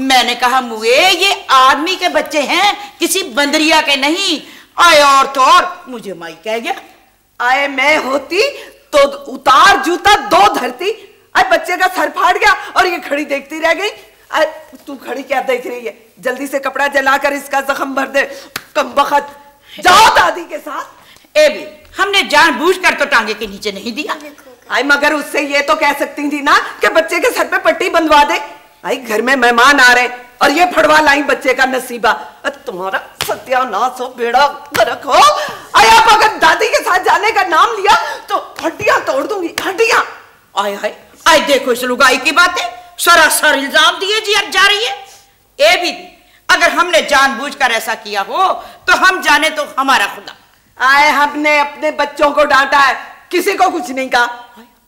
मैंने कहा मुए ये आदमी के बच्चे हैं, किसी बंदरिया के नहीं। आए और तो और मुझे माई कह गया। आए मैं होती तो उतार जूता दो धरती। आए बच्चे का सर फाड़ गया और ये खड़ी देखती रह गई। तू खड़ी क्या देख रही है? जल्दी से कपड़ा जलाकर इसका जख्म भर दे। कमबख्त, जाओ दादी के साथ। ए भी हमने जानबूझकर तो टांगे के नीचे नहीं दिया। आई मगर उससे ये तो कह सकती थी ना कि बच्चे के सर पे पट्टी बंधवा दे। आई घर में मेहमान आ रहे और ये फड़वा लाई बच्चे का नसीबा। तुम्हारा सत्यानाश हो, बेड़ा गर्क हो। आई आप अगर दादी के साथ जाने का नाम लिया तो हड्डियां तोड़ दूंगी, हड्डियां। आय हाय आय देखो इस लुगाई की बातें, सरासर इल्जाम दिए जी जा रही है। ए भी अगर हमने जानबूझकर ऐसा किया हो तो हम जाने तो हमारा खुदा। आए हमने अपने बच्चों को डांटा है, किसी को कुछ नहीं कहा।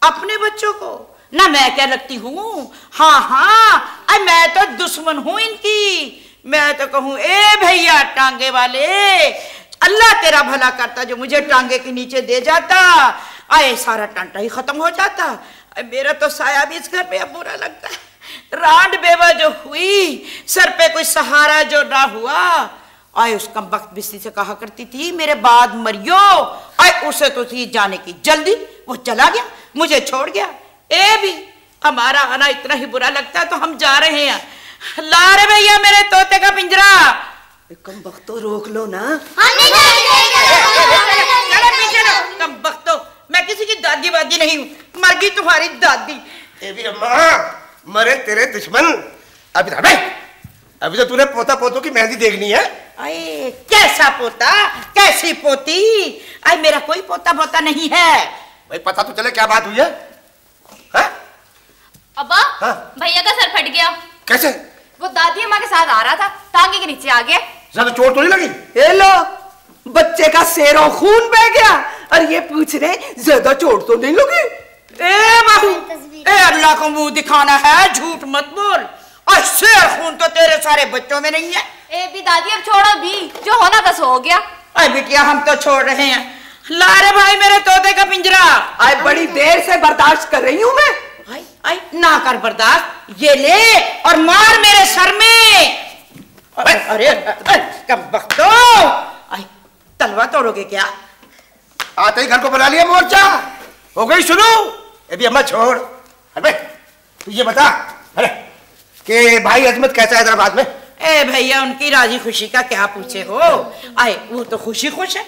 अपने बच्चों को ना मैं क्या लगती हूँ? हाँ हाँ मैं तो दुश्मन हूं इनकी। मैं तो कहूँ ए भैया टांगे वाले, अल्लाह तेरा भला करता जो मुझे टांगे के नीचे दे जाता। आए सारा टांटा ही खत्म हो जाता। मेरा तो साया भी इस घर में अब बुरा लगता है। रांड बेवा जो हुई, सर पे कोई सहारा जो ना हुआ। आए उस कमबख्त बिस्ती से कहा करती थी मेरे बाद मरियो। आए उसे तो थी जाने की जल्दी, वो चला गया मुझे छोड़ गया। ए भी हमारा आना इतना ही बुरा लगता है तो हम जा रहे हैं। ला रे भैया मेरे तोते का पिंजरा। कमबख्त तो रोक लो ना। चलो पीछे लो कमबख्तो, मैं किसी की दादी वादी नहीं हूँ, मर गई तुम्हारी दादी। ए भी अम्मा मरे तेरे दुश्मन। अभी तो तूने पोता पोतों की मेहंदी देखनी है। अरे कैसा पोता कैसी पोती? अरे मेरा कोई पोता पोता नहीं है। भाई पता तो चले क्या बात हुई है? अब्बा भैया का सर फट गया। कैसे? वो दादी अम्मा के साथ आ रहा था, टांगे के नीचे आ गया। ज्यादा चोट तो नहीं लगी? ए लो बच्चे का सेरों खून बह गया और ये पूछ रहे ज्यादा चोट तो नहीं लगी? ए बहू, ए अल्लाह को मुंह दिखाना है, झूठ मत बोल। और शेर खून तो तेरे सारे बच्चों में नहीं है। ए भी दादी अब छोड़ो भी, जो होना था सो हो गया। अरे बिटिया हम तो छोड़ रहे हैं। ला रे भाई मेरे तोते का पिंजरा। आई बड़ी देर से बर्दाश्त कर रही हूँ मैं। आई आई ना कर बर्दाश्त, ये ले और मार मेरे सर में। अरे कमबख्तो, आई तलवा तोड़ोगे क्या? आते ही घर को बना लिया मोर्चा, हो गई शुरू। अभी अम्मा छोड़। अरे तू ये बता अरे कि भाई अजमत कैसा है हैदराबाद में? ए भैया उनकी राजी खुशी का क्या पूछे हो। आए वो तो खुशी खुश है,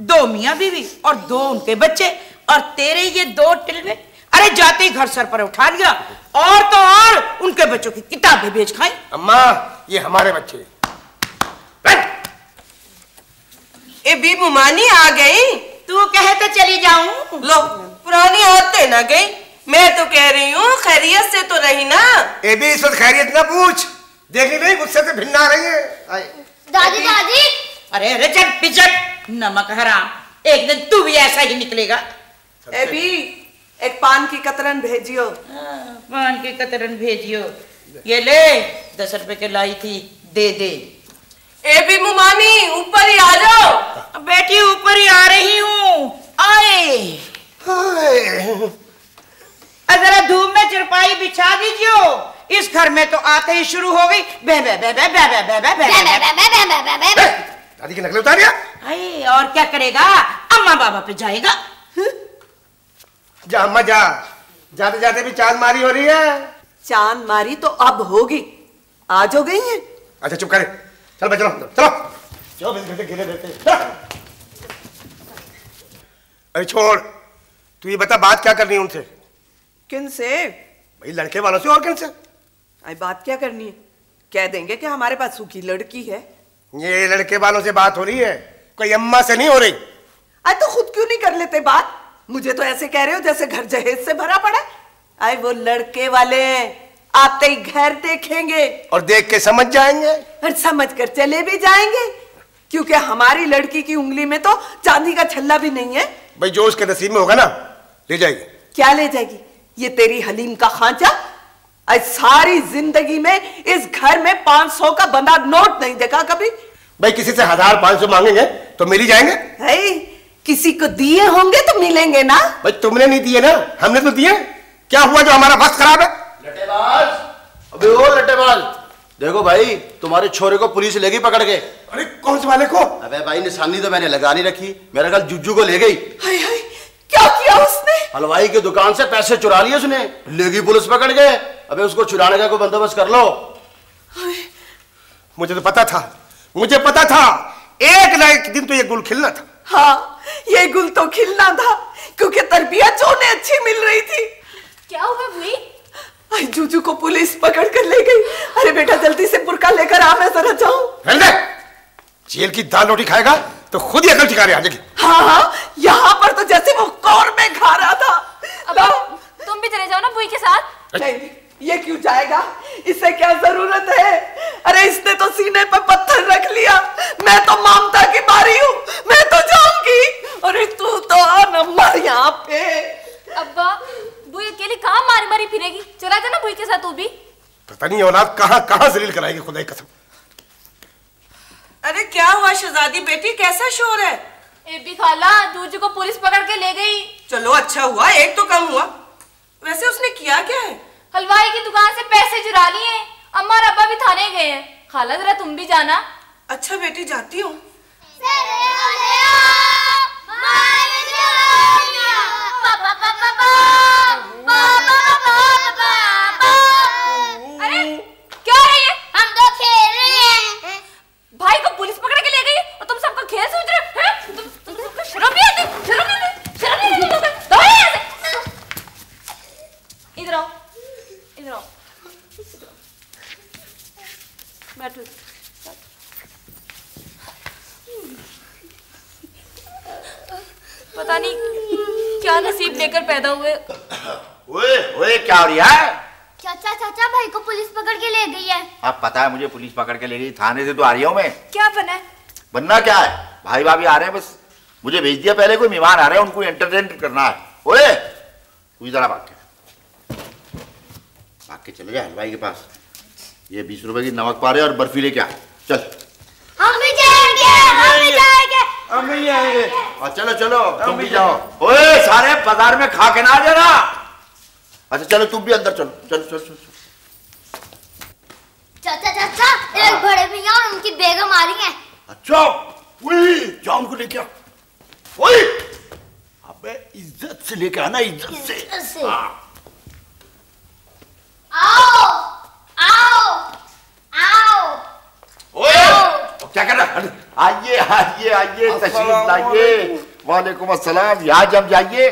2 मियाँ बीवी और 2 उनके बच्चे, और तेरे ये 2 टिल्ले। अरे जाते ही घर सर पर उठा लिया, और तो और उनके बच्चों की किताबें बेच खाई। अम्मा ये हमारे बच्चे। ए बी मुमानी आ गई? तू कहे तो चली जाऊं। लो पुरानी आदतें ना गई। मैं तो कह रही हूँ खैरियत से तो रही ना। ए भी इस वक्त खैरियत ना पूछ, देखी नहीं गुस्से से भिन्न आ रही है। दादी दादी। अरे अरे चल पिचक नमक हराम, एक दिन तू भी ऐसा ही निकलेगा। ए भी एक पान की कतरन भेजियो। पान की कतरन भेजियो। ये ले 10 रुपए के लाई थी, दे दे। ए भी मुमानी ऊपर ही आ जाओ। बेटी ऊपर ही आ रही हूँ। आए जरा धूप में चरपाई बिछा दीजिए। इस घर में तो आते ही शुरू हो गई बे बे बे बे बे बे बे बे बे बे। दादी की नकलें उतारिया। अरे और क्या करेगा, अम्मा बाबा पे जाएगा। जा अम्मा जा, जाते जाते भी चांद मारी हो रही है। चांद मारी तो अब होगी, आज हो गई है। अच्छा चुप करे, चल चलो चलो चलो घंटे खेले रहते। अरे छोड़, तू ये बता बात क्या करनी है उनसे? किन से? भाई लड़के वालों से, और किन से? आई बात क्या करनी है? कह देंगे कि हमारे पास सूखी लड़की है। ये लड़के वालों से बात हो रही है, कोई अम्मा से नहीं हो रही। आई तो खुद क्यों नहीं कर लेते बात? मुझे तो ऐसे कह रहे हो जैसे घर जहेज से भरा पड़ा। आई वो लड़के वाले आते ही घर देखेंगे और देख के समझ जाएंगे और समझ कर चले भी जाएंगे, क्योंकि हमारी लड़की की उंगली में तो चांदी का छल्ला भी नहीं है। भाई जो उसके नसीब में होगा ना ले जाएगी। क्या ले जाएगी? ये तेरी हलीम का खांचा। आज सारी जिंदगी में इस घर में 500 का बंधा नोट नहीं देखा कभी। भाई किसी से 1000-500 मांगेंगे तो मिल ही जाएंगे। है किसी को दिए होंगे तो मिलेंगे ना। भाई तुमने नहीं दिए ना, हमने तो दिए। क्या हुआ जो हमारा बस खराब है? लटेबाज, अबे ओ लटेबाज, देखो भाई तुम्हारे छोरे को पुलिस ले गई पकड़ के। अरे कौन से वाले को? अबे भाई निशानी तो मैंने लगा नहीं रखी, मेरा कल जुज्जू को ले गई। हाय हाय, क्या किया उसने? हलवाई की दुकान से पैसे चुरा लिए उसने, ले गई पुलिस पकड़ के। अबे उसको छुड़ाने का कोई बंदोबस्त कर लो। मुझे तो पता था, मुझे पता था एक ना एक दिन तो ये गुल खिलना था। हाँ, ये गुल तो खिलना था क्योंकि तरबियत जो उन्हें अच्छी मिल रही थी। क्या हुआ बुई? आई जूजू को पुलिस पकड़ कर ले गई। अरे बेटा जल्दी से बुर्का लेकर आ, मैं जरा जाऊं। जेल की दाल रोटी खाएगा तो खुद ही अकल ठिकाने आ जाएगी। हाँ हाँ, यहाँ पर तो जैसे वो कौर में खा रहा था। तुम भी चले जाओ ना बुई के साथ। नहीं, ये क्यों जाएगा? इसे क्या जरूरत है? अरे इसने तो सीने पर पत्थर रख लिया। मैं तो ममता की बारी हूँ, मैं तो जाऊंगी। अरे तू तो आना मर यहाँ पे। अब्बा, बुई अकेली कहाँ मारी मारी फिरेगी? चला जा ना बुई के साथ तू भी। पता नहीं औलाद कहाँ कहाँ जलील कराएगी, खुदा की कसम। अरे क्या हुआ शहजादी बेटी, कैसा शोर है? एबी खाला, जूजू को पुलिस पकड़ के ले गई। चलो अच्छा हुआ, एक तो कम हुआ। वैसे उसने किया क्या है? हलवाई की दुकान से पैसे चुरा लिए। अम्मा और अब्बा भी थाने गए हैं। खाला जरा तुम भी जाना। अच्छा बेटी जाती हूँ। अरे क्या है ये? हम तो खेल रहे हैं। भाई को पुलिस पकड़ के ले गई और तुम सबका खेल सोच रहे हो? तुम सबको शर्म नहीं आती? शर्म नहीं आती? शर्म नहीं आती तुम्हें? दौड़ो यहाँ से। इधर आओ, इधर आओ, बैठो। पता नहीं क्या नसीब लेकर पैदा हुए। ओए ओए क्या हो रहा है? चाचा चाचा भाई को पुलिस पकड़ के ले गई है। अब पता है मुझे, पुलिस पकड़ के ले गई। थाने से तो आ रही हूँ मैं। क्या बना है? बनना क्या है, भाई भाभी आ रहे हैं, बस मुझे भेज दिया। पहले कोई मेहमान आ रहे हैं, उनको एंटरटेन करना है। ओए तू जरा भाग के चले जा हलवाई के पास। ये 20 रुपए की नमक पारे और बर्फी लेके आ। चल। हम भी जाएंगे, हम भी जाएंगे, हम भी जाएंगे। और चलो चलो तुम भी जाओ। ओए सारे बाजार में खा के ना आ जाना। अच्छा चलो तुम भी अंदर चलो, चलो चलो चलो। चाचा चाचा एक बड़े भैया और उनकी बेगम आ रही हैं। अच्छा वही जाओ, उनको लेके आ। वही अबे इज्जत से लेके आना, इज्जत से। आओ आओ आओ। ओए क्या कर रहा? आइए आइए आइए, तशरीफ लाइए। वालेकुम अस्सलाम। यहाँ जम जाइए।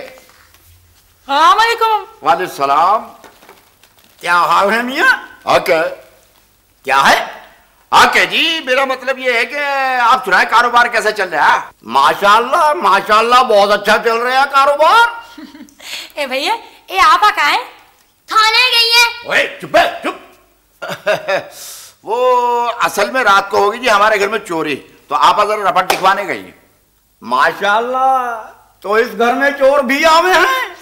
हाँ वालेकुम। वालेकुम सलाम। क्या हाल है मियाँ? ओके क्या है? ओके जी, मेरा मतलब ये है कि आप सुनाए कारोबार कैसा चल रहा है? माशाल्लाह माशाल्लाह, बहुत अच्छा चल रहा है कारोबार। ए भैया, ए आपा कहाँ है? थाने गई है। ओए चुप है, चुप। वो असल में रात को होगी जी हमारे घर में चोरी, तो आप जरा रपट दिखवाने गई। माशाल्लाह, तो इस घर में चोर भी आवे हैं।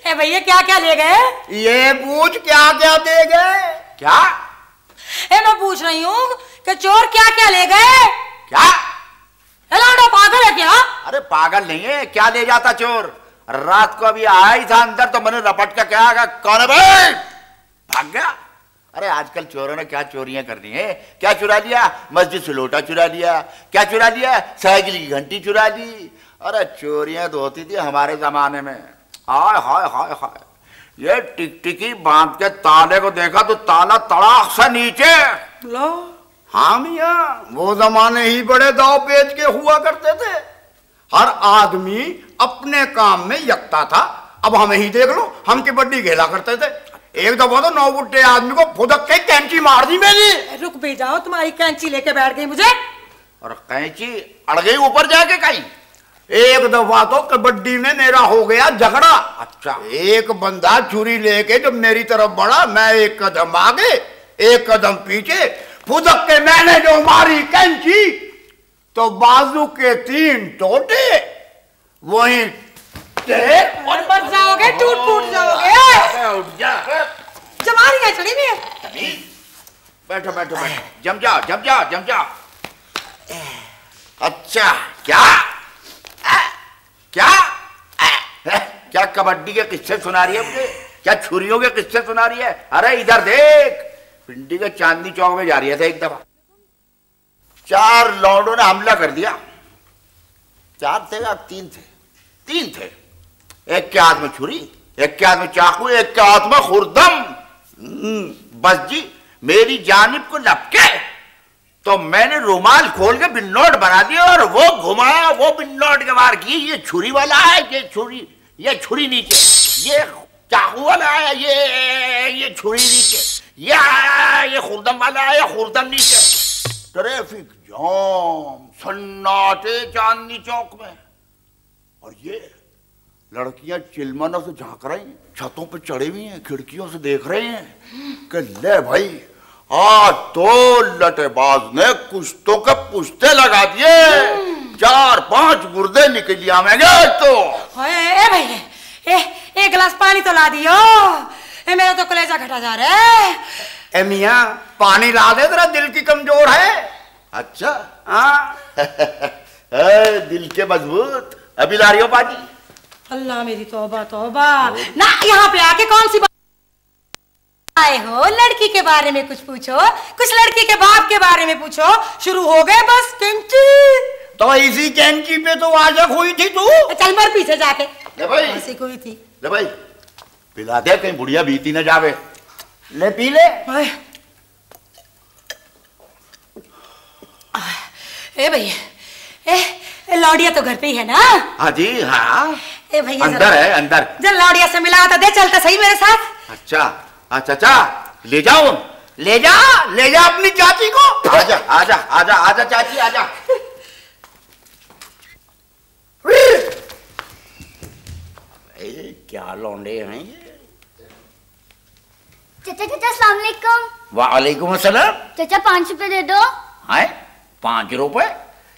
ए भैया क्या क्या ले गए? ये पूछ क्या क्या दे गए? क्या? ए मैं पूछ रही हूँ कि चोर क्या क्या ले गए? क्या? लाडो पागल है क्या? अरे पागल नहीं है, क्या ले जाता चोर? रात को अभी आया ही था अंदर, तो मैंने रपट का क्या कौन है भाई? भाग गया। अरे आजकल चोरों ने क्या चोरियां करनी है? क्या चुरा लिया? मस्जिद से लोटा चुरा लिया। क्या चुरा लिया? साइकिल की घंटी चुरा ली। अरे चोरियां तो होती थी हमारे जमाने में। हाय हाय हाय हाय, ये टिकटिकी बांध के ताले को देखा तो ताला तड़ाक से नीचे। लो हाँ मियाँ, वो जमाने ही बड़े दाव पेच के हुआ करते थे। हर आदमी अपने काम में यकता था। अब हमें ही देख लो, हम कबड्डी खेला करते थे। एक दफा तो 9 बुट्टे आदमी को फुदक के कैंची मार दी मेरी। रुक भी जाओ, तुम्हारी कैंची लेके बैठ गई मुझे। और कैंची अड़ गई ऊपर जाके कहीं। एक दफा तो कबड्डी में मेरा हो गया झगड़ा। अच्छा। एक बंदा छुरी लेके जब मेरी तरफ बढ़ा, मैं एक कदम आगे एक कदम पीछे, फुदक के मैंने जो मारी कैंची, तो बाजू के 3 टोटे वहीं और मर जाओगे, टूट फूट जाओगे। उठ जा। जमानी है चढ़ी नहीं है। बैठो बैठो बैठो, जम जाओ जम जाओ जम जाओ। अच्छा क्या क्या क्या कबड्डी के किस्से सुना रही है मुझे? क्या छुरियों के किस्से सुना रही है? अरे इधर देख, पिंडी के चांदनी चौक में जा रही है एक दफा, 4 लौंडों ने हमला कर दिया। 4 थे या 3 थे? 3 थे। एक के हाथ में छुरी, एक के हाथ में चाकू, एक के हाथ में खुरदम। बस जी मेरी जानिब को लपके तो मैंने रुमाल खोल के बिन्नोट बना दिया और वो घुमाया, वो बिन्नोट के बाहर की, ये छुरी वाला है, ये छुरी नीचे, ये चाकू वाला है, ये छुरी नीचे, ये खुरदम वाला है, ये खुरदम नीचे। ट्रैफिक जाम, सन्नाटे चांदनी चौक में। और ये लड़कियां चिलमनों से झांक रही हैं, छतों पे चढ़े हुई हैं, खिड़कियों से देख रहे हैं कि ले भाई आज तो लटेबाज ने कुछ तो के पुश्ते लगा दिए, 4-5 गुर्दे निकल आवेंगे तो। ए भाई एक गिलास पानी तो ला दियो, मेरा तो कलेजा घटा जा रहा है। ए मियां पानी ला दे, तेरा दिल की कमजोर है। अच्छा हाँ दिल के मजबूत, अभी ला रही हो पानी। अल्लाह मेरी तौबा तौबा। ना यहाँ पे आके कौन सी बात आए हो? लड़की के बारे में कुछ पूछो, कुछ लड़की के बाप के बारे में पूछो। शुरू हो गए बस कैंची। तो इसी कैंची पे तो आजक हुई थी तू। चल मर पीछे जाके। ले भाई ऐसी कोई थी। ले भाई पिला दे, कहीं बुढ़िया बीती न जावे। ले पी ले। ए भैया लौड़िया तो घर पे ही है ना? हाँ जी हाँ। ए भैया अंदर है अंदर। जब लौड़िया से मिला था, दे चलता सही मेरे साथ। अच्छा चाचा ले जाओ, ले जा अपनी चाची को। आजा आजा आजा आजा चाची आजा। क्या लौंडे हैं ये। चाचा अस्सलाम वालेकुम। वालेकुम अस्सलाम। चाचा 5 रुपए दे दो। है 5 रुपए?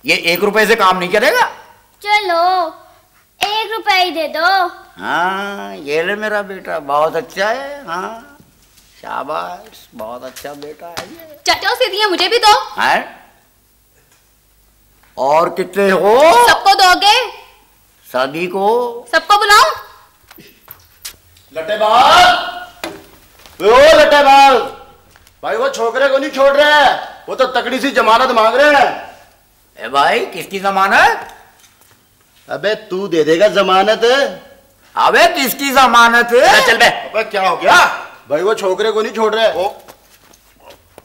ये 1 रुपए से काम नहीं चलेगा। चलो 1 रुपए ही दे दो। हाँ ये ले मेरा बेटा, बहुत अच्छा है। हाँ शाबाश, बहुत अच्छा बेटा है ये। चाचा सीधियां मुझे भी दो। है और कितने हो? सबको दोगे? सभी को। सबको बुलाओ। लटेबाज, ओ लटेबाज भाई, वो छोकरे को नहीं छोड़ रहे, वो तो तकड़ी सी जमानत मांग रहे हैं। ए भाई किसकी जमानत? अबे तू दे देगा जमानत। अबे किसकी जमानत? चल बे। अबे क्या हो गया भाई, वो छोकरे को नहीं छोड़ रहे।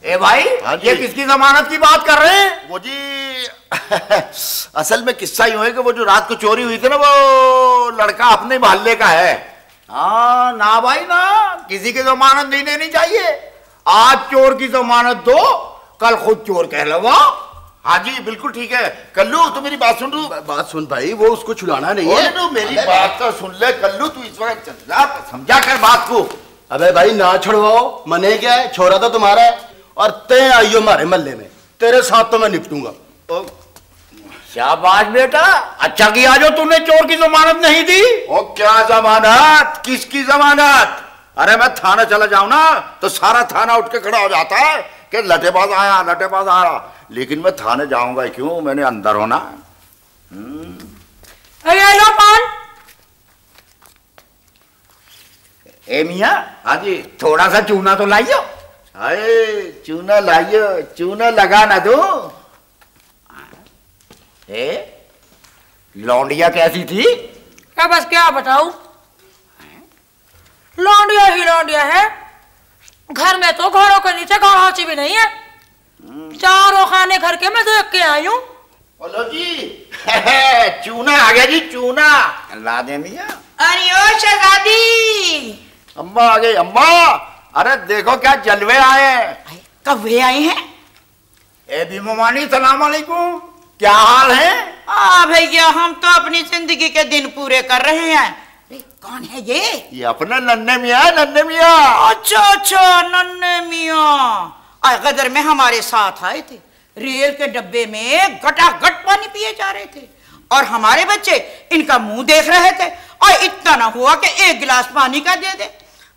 ए भाई ये किसकी जमानत की बात कर रहे हैं? वो जी असल में किस्सा यूं है कि वो जो रात को चोरी हुई थी ना, वो लड़का अपने मोहल्ले का है। हाँ ना भाई ना, किसी की जमानत नहीं देनी चाहिए। आज चोर की जमानत दो, कल खुद चोर कहलवा। हाँ जी बिल्कुल ठीक है। कल्लू तू मेरी बात सुन। बात सुन भाई, वो उसको छुड़ाना नहीं है। तू मेरी बात तो सुन ले कल्लू, तू इस वक्त समझा कर बात को। अबे भाई ना छुड़वाओ, मने क्या है, छोरा तो तुम्हारा है और ते आइयो हमारे महल्ले में, तेरे साथ तो मैं निपटूंगा। शाबाश बेटा, अच्छा किया जो तूने चोर की जमानत नहीं दी। ओ क्या जमानत, किसकी जमानत? अरे मैं थाना चला जाऊं ना तो सारा थाना उठ के खड़ा हो जाता है कि लटेबाज आया लटेबाज आया, लेकिन मैं थाने जाऊंगा क्यों, मैंने अंदर होना। अरे लो पान। ए मियां, हाँ जी थोड़ा सा चूना तो लाइयो। अरे चूना लाइयो, चूना लगा ना दो। लौंडिया कैसी थी? क्या बस क्या बताऊं, लौंडिया ही लौंडिया है। घर में तो घरों के नीचे घरौची भी नहीं है। चारों खाने घर के मैं देख के आई हूँ। बोलो जी चूना आ गया जी, चूना ला दे मियां। अरे ओ शहजादी, अम्मा आ गई अम्मा। अरे देखो क्या जलवे आए हैं। कब वे आए हैं? ए बीमानी सलाम अलैकुम, क्या हाल है? भैया हम तो अपनी जिंदगी के दिन पूरे कर रहे हैं। कौन है ये अपना नन्हे मियां, नन्हे मियां। अच्छा अच्छा नन्हे मियां गदर में हमारे साथ आए थे। रेल के डब्बे में गटागट पानी पिए जा रहे थे और हमारे बच्चे इनका मुंह देख रहे थे और इतना ना हुआ कि 1 गिलास पानी का दे दे।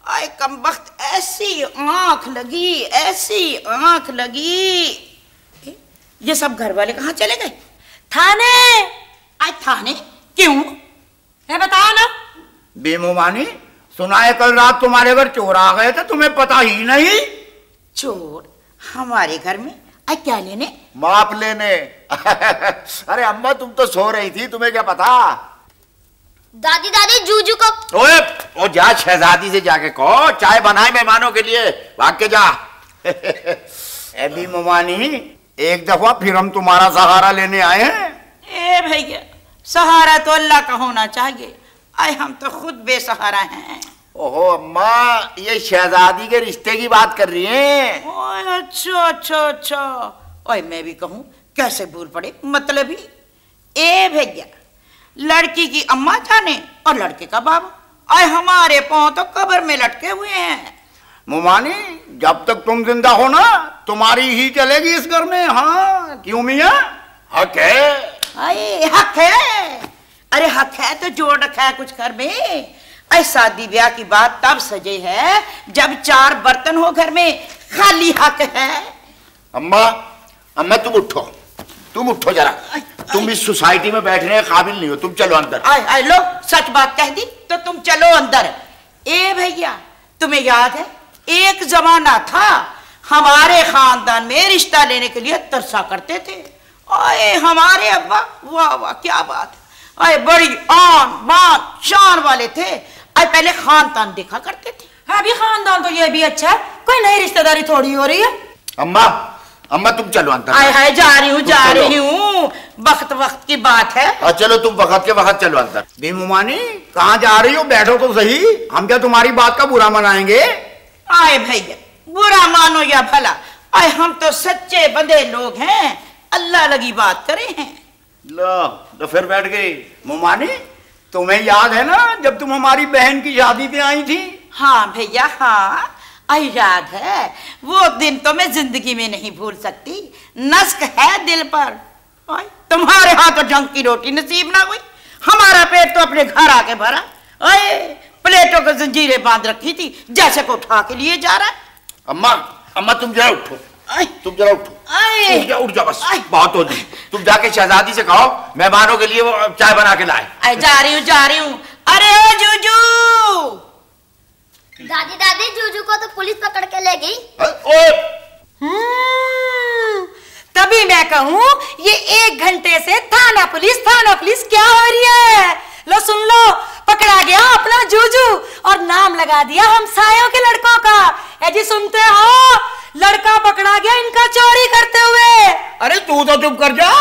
आए कमबख्त, ऐसी आंख लगी, ऐसी आंख लगी। ये सब घर वाले कहाँ चले गए? थाने। आज थाने क्यों है बताओ ना। बेमुमानी सुना है कल रात तुम्हारे घर चोर आ गए थे, तुम्हें पता ही नहीं? चोर हमारे घर में आई क्या लेने? माप लेने। अरे अम्मा तुम तो सो रही थी, तुम्हें क्या पता? दादी दादी जूजू को। ओए ओ जा शहजादी से जाके कहो चाय बनाए मेहमानों के लिए, भाग के जा। अभी ममानी एक दफा फिर हम तुम्हारा सहारा लेने आए हैं। ए भैया सहारा तो अल्लाह का होना चाहिए, आए हम तो खुद बेसहारा हैं। ओहो अम्मा ये शहजादी के रिश्ते की बात कर रही हैं। ओए अच्छा अच्छा अच्छा, ओए मैं भी कहूँ कैसे भूल पड़े, मतलब ही। ए भैया लड़की की अम्मा जाने और लड़के का बाबा, आए हमारे पांव तो कब्र में लटके हुए हैं। मुमानी जब तक तुम जिंदा हो ना तुम्हारी ही चलेगी इस घर में। हाँ क्यों मियाँ? हक है। अरे हक है, अरे हक है तो जोड़ रखा है कुछ घर में। ऐ शादी ब्याह की बात तब सजे है जब 4 बर्तन हो घर में, खाली हक है। अम्मा अम्मा तुम उठो जरा, तुम इस सोसाइटी में बैठने के काबिल नहीं हो, तुम चलो अंदर। आए लो सच बात कह दी तो तुम चलो अंदर। ए भैया तुम्हें याद है एक जमाना था हमारे खानदान में रिश्ता लेने के लिए तरसा करते थे। आए हमारे अब्बा वाह वाह क्या बात है, आए बड़ी आन बान शान वाले थे। आए पहले खानदान देखा करते थे। अभी खानदान तो ये भी अच्छा है, कोई नई रिश्तेदारी थोड़ी हो रही है। अम्मा अम्मा तुम चलो अंदर। आए हाय जा रही हूँ, वक्त वक्त की बात है। और चलो तुम वक्त के वक्त चलो अंदर। बेमुमानी कहाँ जा रही हो? बैठो तो सही, हम क्या तुम्हारी बात का बुरा मनाएंगे? आए भैया बुरा मानो या भला, आए हम तो सच्चे बंदे लोग हैं, अल्लाह लगी बात करे हैं। लो फिर बैठ गई। मुमानी तुम्हें याद है ना जब तुम हमारी बहन की शादी पे आई थी? हाँ भैया हाँ आई याद है, वो दिन तो मैं जिंदगी में नहीं भूल सकती, नस्क है दिल पर। तुम्हारे हाथ तो ढंग की रोटी नसीब ना हुई, हमारा पेट तो अपने घर आके भरा। अरे प्लेटों को जंजीरें बांध रखी थी, जैसे को उठा के लिए जा रहा है। अम्मा तुम जरा उठो, उठ जा बस, बहुत हो गई। तुम जाके शहजादी से कहो मेहमानों के लिए वो चाय बना के लाए। जा रही हूँ। अरे ओ जूजू। दादी दादी जूजू को तो पुलिस पकड़ के ले गई। तभी मैं कहूँ ये 1 घंटे से थाना पुलिस क्या हो रही है। लो सुन लो, पकड़ा गया अपना जूजू और नाम लगा दिया हमसायों के लड़कों का। ए जी सुनते हो, लड़का पकड़ा गया इनका चोरी करते हुए। अरे तू तो चुप कर जा।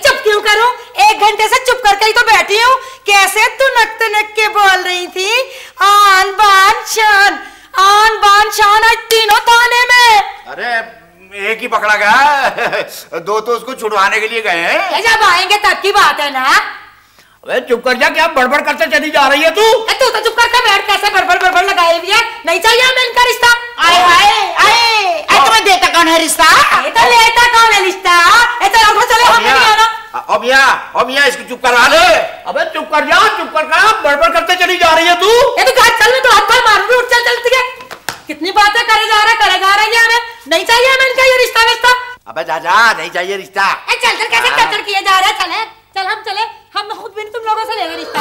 चुप क्यों करूं, 1 घंटे से चुप करके ही तो बैठी हूँ। कैसे तू नक के बोल रही थी, आन बान शान आज तीनों थाने में। अरे एक ही पकड़ा गया, 2 तो उसको छुड़वाने के लिए गए हैं। जब आएंगे तब की बात है ना। अबे चुप कर जा, क्या बड़बड़ करते चली जा रही है तू? तू तो चुप करके बैठ, कैसे बड़बड़ लगाए हुई है। नहीं चाहिए हमें इनका रिश्ता। आए तुम्हें देता कौन है रिश्ता? तो लेता कौन है रिश्ता? चलो हमें नहीं आना। अब मियां इसको चुप करा ले। अबे चुप कर जा, चुप कर, बड़बड़ करते चली जा रही है तू। ये तो चल मैं तो हाथ पैर मारूंगी, उठ चल। कितनी बातें करे जा रहा है हमें। नहीं चाहिए हमें इनका ये रिश्ता। अबे जा नहीं चाहिए रिश्ता। चल कैसे चक्कर किए जा रहे हैं। चल हम चले, हम खुद भी तुम लोगों से लेंगे रिश्ता।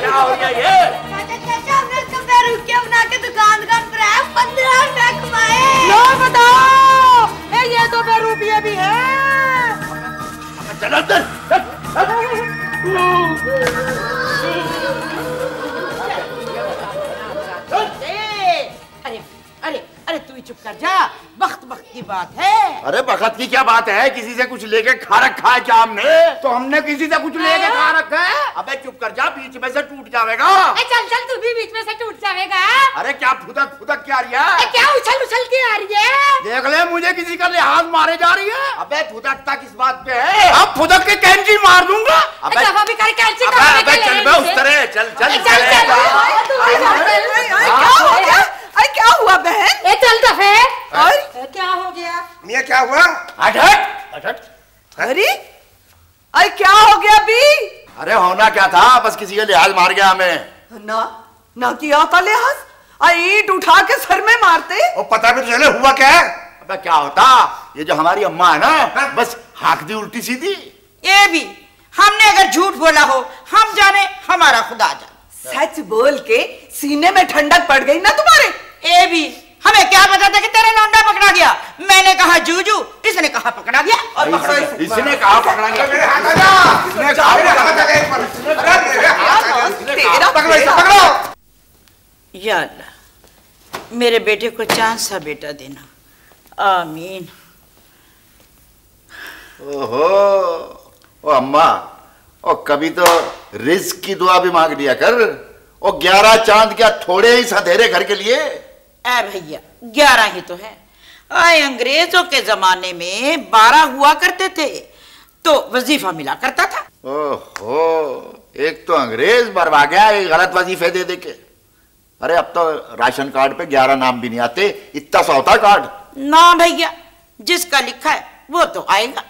क्या हो गया ये? बना के दुकान पर आया, 15 रुपए कमाए। लो बताओ, ये तो ₹2 भी है। चल अंदर। अरे तू ही चुप कर जा, वक्त की बात है। अरे वक्त की क्या बात है, किसी से कुछ लेके खा रखा है क्या हमने? तो हमने किसी से कुछ लेके खा रखा है? अबे चुप कर जा, बीच में से टूट जाएगा। चल तू भी बीच में से टूट जाएगा। अरे क्या फुदक क्या रही है? क्या उछल के आ रही है? देख ले मुझे किसी का लिहाज मारे जा रही है। अबे फुदकता किस बात पे है? अब फुदक के कैंची मार दूंगा। अबे चल बे उस तरह चल। क्या हुआ बहन? चल दफे। क्या हो गया? मियां क्या हुआ? हट। अरे क्या हो गया अभी? अरे होना क्या था, बस किसी का लिहाज मार गया हमें। ना किया था लिहाज, ईंट उठा के सर में मारते। और पता भी तो चले हुआ क्या है? अबे क्या होता, ये जो हमारी अम्मा है ना, बस हाँक दी उल्टी सीधी। ये भी हमने अगर झूठ बोला हो, हम जाने हमारा खुदा जाने। सच बोल के सीने में ठंडक पड़ गई ना तुम्हारे। ये भी हमें क्या पता था कि तेरा लौंडा पकड़ा गया। मैंने कहा जूजू, इसने कहा पकड़ा गया। और इसने कहा पकड़ा गया। मेरे हाथ आ जा। इसने कहा पकड़ो। या अल्लाह, मेरे बेटे को चांद सा बेटा देना, आमीन। ओहो, ओ अम्मा, ओ कभी तो रिज्क की दुआ भी मांग लिया कर। ओ 11 चांद क्या थोड़े ही सधेरे घर के लिए? ऐ भैया 11 ही तो है। आए अंग्रेजों के जमाने में 12 हुआ करते थे तो वजीफा मिला करता था। ओहो, एक तो अंग्रेज बर्बाद गया एक गलत वजीफे दे दे के। अरे अब तो राशन कार्ड पे 11 नाम भी नहीं आते, इतना सा होता कार्ड। ना भैया, जिसका लिखा है वो तो आएगा।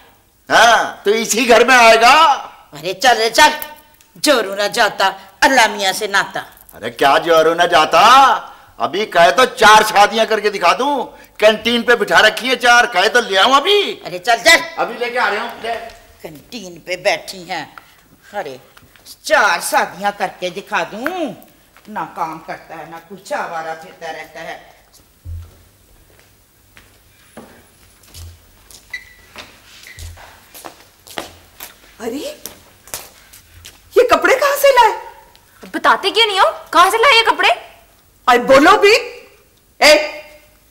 हाँ, तो इसी घर में आएगा। अरे चल रे चल, जोरू न जाता अल्लाह मियाँ से नाता। अरे क्या जोरू न जाता, अभी कहे तो 4 शादियां करके दिखा दूं। कैंटीन पे बिठा रखी है 4, कहे तो ले आऊं अभी। अरे चल चल, अभी लेके आ रहे हूँ। कैंटीन पे बैठी हैं, अरे 4 शादियां करके दिखा दूं। ना काम करता है ना कुछ, आवारा फिरता रहता है। अरे ये कपड़े कहाँ से लाए? बताते क्यों नहीं हो? कहाँ से लाए ये कपड़े? अरे बोलो भी। ए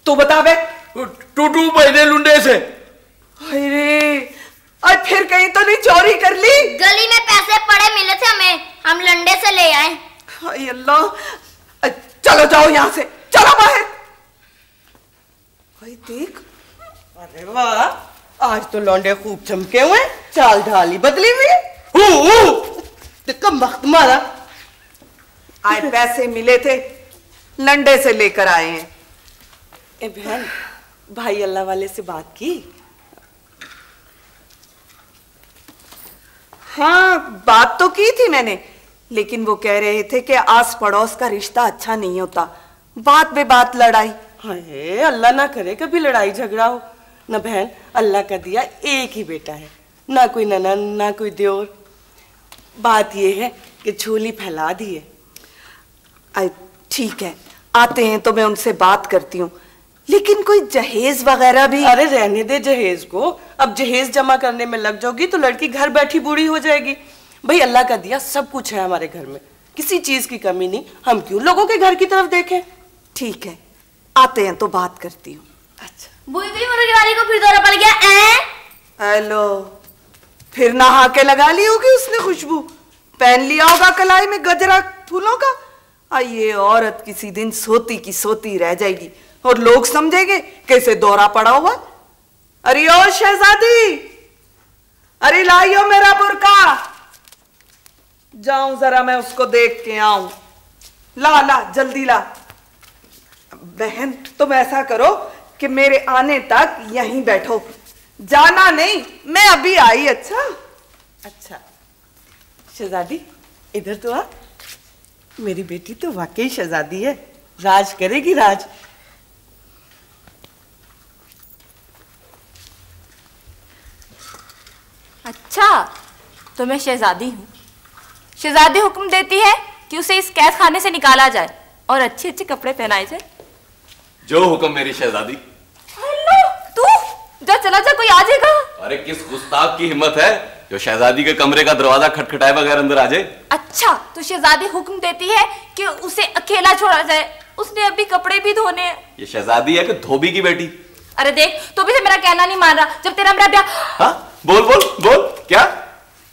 तू बता बे। टूटू महीने लुंडे से। अरे आज फिर कहीं तो नहीं चोरी कर ली? गली में पैसे पड़े मिले थे हमें, हम लंडे से ले आए। हाय अल्लाह, चलो जाओ यहाँ से, चलो बाहर। भाई देख, अरे वाह, आज तो लौंडे खूब चमके हुए, चाल ढाल ही बदली हुई। कम वक्त मारा। आज पैसे मिले थे, लंडे से लेकर आए हैं। ए बहन, भाई अल्लाह वाले से बात की? हाँ बात तो की थी मैंने, लेकिन वो कह रहे थे कि आस पड़ोस का रिश्ता अच्छा नहीं होता। बात बे बात लड़ाई। हाय अल्लाह ना करे कभी लड़ाई झगड़ा हो। न बहन, अल्लाह का दिया एक ही बेटा है, ना कोई ननन ना कोई देवर। बात ये है कि झोली फैला दी है। ठीक है, आते हैं तो मैं उनसे बात करती हूँ, लेकिन कोई जहेज वगैरह भी? अरे रहने दे जहेज को, अब जहेज जमा करने में लग जाओगी तो लड़की घर बैठी बूढ़ी हो जाएगी। भाई अल्लाह का दिया सब कुछ है हमारे घर में, किसी चीज की कमी नहीं। हम क्यों लोगों के घर की तरफ देखें? ठीक है, आते हैं तो बात करती हूँ। अच्छा, बुई भी मुर्गी वाली को फिर दौरा पड़ गया। हेलो, फिर नहा के लगा ली होगी उसने खुशबू, पहन लिया होगा कलाई में गजरा फूलों का। ये औरत किसी दिन सोती की सोती रह जाएगी और लोग समझेंगे कैसे दौरा पड़ा हुआ। अरे ओ शहजादी, अरे लाइयो मेरा बुर्का, जाऊं जरा मैं उसको देख के आऊं। ला ला जल्दी ला। बहन तुम ऐसा करो कि मेरे आने तक यहीं बैठो, जाना नहीं, मैं अभी आई। अच्छा अच्छा शहजादी इधर तो आ। मेरी बेटी तो वाकई शहजादी है, राज करेगी राज। अच्छा तो मैं शहजादी हूँ। शहजादी हुक्म देती है कि उसे इस कैद खाने से निकाला जाए और अच्छे अच्छे कपड़े पहनाए जाए। जो हुक्म मेरी शहजादी। हेलो तू, जा चला जा, कोई आ जाएगा। अरे किस गुस्ताख की हिम्मत है जो शहजादी के कमरे का दरवाजा खटखटाए बगैर अंदर आ जाए। अच्छा तो शहजादी हुक्म देती है कि उसे अकेला छोड़ा जाए, उसने अभी कपड़े भी धोने हैं। ये शहजादी है कि धोबी की बेटी? अरे देख, तो भी से मेरा कहना नहीं मान रहा। जब तेरा मेरा ब्याह। हाँ बोल बोल बोल, क्या?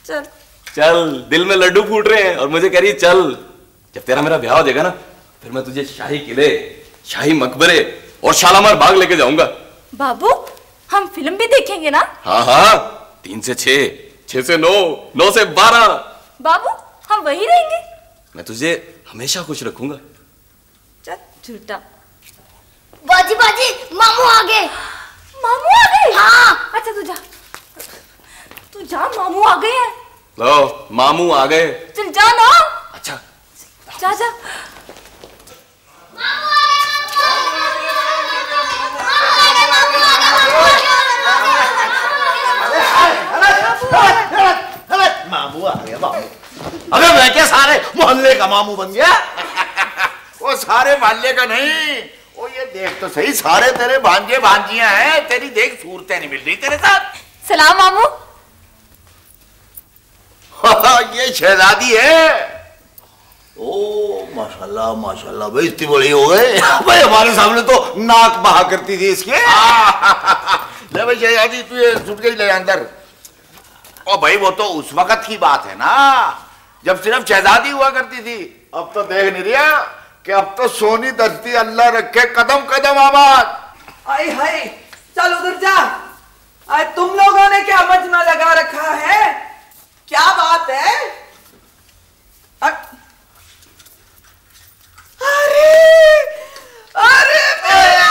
चल चल, दिल में लड्डू फूट रहे हैं और मुझे कह रही चल। जब तेरा मेरा ब्याह हो जाएगा ना, फिर मैं तुझे शाही किले, शाही मकबरे और शालामार बाग लेके जाऊंगा। बाबू हम फिल्म भी देखेंगे ना? हाँ हाँ, 3 से 6, 6 से 9, 9 से 12। बाबू हम वही रहेंगे। मैं तुझे हमेशा खुश रखूंगा। चल झूठा। बाजी बाजी, मामू आ गए। मामू आ गए? हाँ। अच्छा तू जा, मामू आ गए हैं। लो मामू आ गए। चल जा ना। अच्छा जा जा। मामू आ गया मामू। अबे मैं क्या सारे मोहल्ले का मामू बन गया? वो सारे मोहल्ले का नहीं, वो ये देख तो सही, सारे तेरे भांजे भांजियां हैं, तेरी देख सूरतें नहीं मिल रही तेरे साथ। सलाम मामू। ये शहजादी है। ओ माशाल्लाह माशाल्लाह भाई, इतनी बड़ी हो गए भाई। हमारे सामने तो नाक बहा करती थी इसके। ले भाई शहजादी, तू ये सुट गई ले अंदर। ओ भाई वो तो उस वक्त की बात है ना जब सिर्फ शहजादी हुआ करती थी। अब तो देख नहीं रिया कि अब तो सोनी धरती अल्लाह रखे कदम कदम आबाद। आई हाय, चल उधर जा। आज तुम लोगों ने क्या मजमा लगा रखा है? क्या बात है? अरे अरे भैया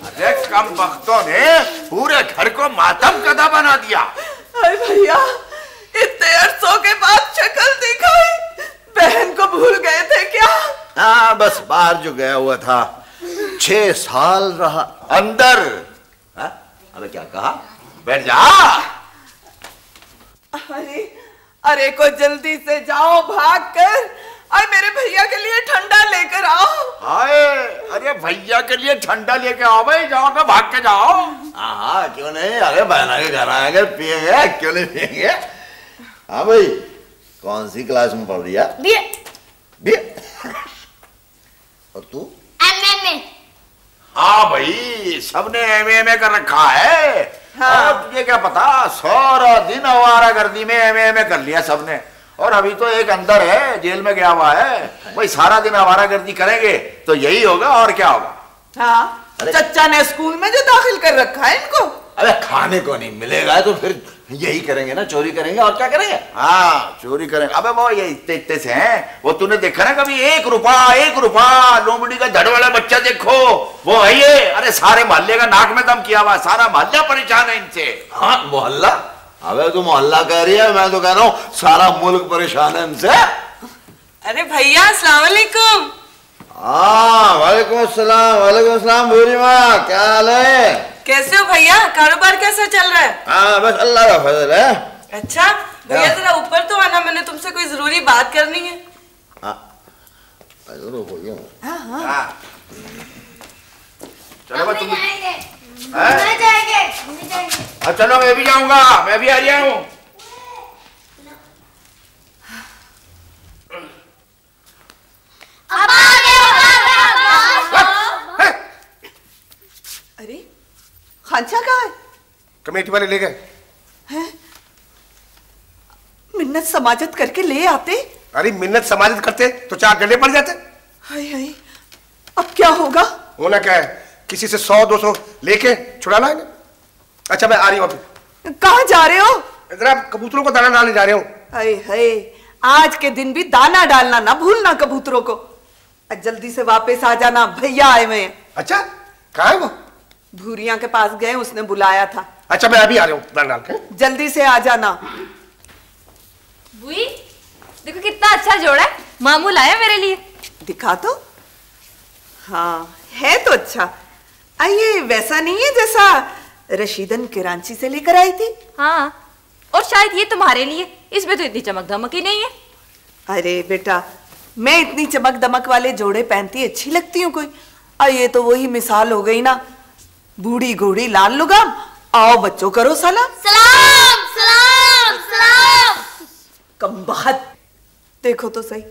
अरे कम वक्तों ने पूरे घर को मातम कदा बना दिया। अरे भैया, इतने अरसों के बाद शक्ल दिखाई, बहन को भूल गए थे क्या? हाँ बस बाहर जो गया हुआ था, 6 साल रहा अंदर। अबे क्या कहा? बैठ जा। अरे अरे को जल्दी से जाओ भाग कर, और मेरे भैया के लिए ठंडा लेकर आओ। हाय, अरे भैया के लिए ठंडा लेके आओ भाई, जाओ ना भाग के जाओ। हाँ क्यों नहीं, अरे बहना के घर आएंगे पियेंगे, क्यों नहीं पियेंगे। हाँ भाई, कौन सी क्लास में पढ़ रही है? बीए। और तू? एमए। हाँ भाई, सबने एमए कर रखा है। हाँ। और तुझे क्या पता, सारा दिन आवारागर्दी में एमए कर लिया सबने। और अभी तो एक अंदर है, जेल में गया हुआ है। भाई सारा दिन आवारागर्दी करेंगे तो यही होगा, और क्या होगा। हाँ, चच्चा ने स्कूल में जो दाखिल कर रखा है इनको। अरे खाने को नहीं मिलेगा तो फिर यही करेंगे ना, चोरी करेंगे और क्या करेंगे। हाँ चोरी करेंगे। अबे वो ये इतने इतने से हैं, वो तूने देखा ना कभी? 1 रुपया लोमड़ी का धड़ वाला बच्चा देखो, वो है ये। अरे सारे मोहल्ले का नाक में दम किया हुआ, सारा मोहल्ला परेशान है इनसे। हाँ मोहल्ला? अबे तू मोहल्ला कह रही है, मैं तो कह रहा हूँ सारा मुल्क परेशान है इनसे। अरे भैया अस्सलाम वालेकुम। हाँ वालेकुम अस्सलाम भूरी माँ, क्या हाल है? कैसे हो भैया? कारोबार कैसा चल रहा है? हाँ बस अल्लाह का फजल है। अच्छा भैया जरा ऊपर तो आना, मैंने तुमसे कोई जरूरी बात करनी है। हाँ। चलो तुम जाएंगे। चलो मैं भी जाऊंगा, मैं भी आ रहा हूँ। अरे खांचा कहाँ है? कमेटी वाले ले गए हैं? मिन्नत समाजत करके ले आते। अरे मिन्नत समाजत करते तो 4 गले पड़ जाते। हाय हाय, अब क्या होगा? होना क्या है, किसी से 100-200 लेके छुड़ा लाएंगे। अच्छा मैं आ रही हूँ अभी। कहाँ जा रहे हो? जरा कबूतरों को दाना डालने जा रहे हूँ। हाय हाय, आज के दिन भी दाना डालना ना भूलना कबूतरों को। जल्दी से वापस आ जाना, भैया आए हुए हैं। अच्छा कहाँ है वो? भूरिया के पास गए, उसने बुलाया था। अच्छा मैं अभी आ रहा हूँ दाना डाल के। जल्दी से आ जाना। बुई देखो कितना अच्छा जोड़ा है, मामू लाया मेरे लिए। दिखा तो। हाँ है तो अच्छा। ये वैसा नहीं है जैसा रशीदन कराची से लेकर आई थी। हाँ, और शायद ये तुम्हारे लिए, इसमें तो इतनी चमक धमक ही नहीं है। अरे बेटा, मैं इतनी चमक दमक वाले जोड़े पहनती अच्छी लगती हूँ कोई? ये तो वही मिसाल हो गई ना, बूढ़ी घोड़ी लाल लुगाम, आओ बच्चों करो सलाम। सलाम सलाम सलाम। कमबख्त, देखो तो सही,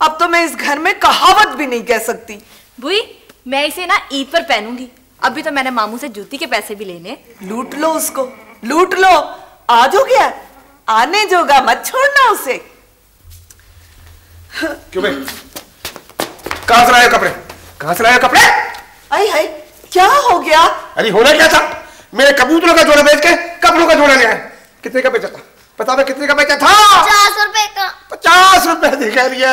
अब तो मैं इस घर में कहावत भी नहीं कह सकती। बुई मैं इसे ना ईद पर पहनूंगी। अभी तो मैंने मामू से जूती के पैसे भी लेने। लूट लो उसको, लूट लो। आज हो गया, आने जोगा मत छोड़ना उसे। क्यों भाई, कहां से लाए कपड़े? कहां से लाए कपड़े? आई हाय, क्या हो गया? अरे होना क्या था, मेरे कबूतरों का जोड़ा बेच के कपड़ों का जोड़ा लिया है। कितने का बेचा था पता है? कितने का बेचा था? 50 रुपए का। 50 रुपए दिखा लिया।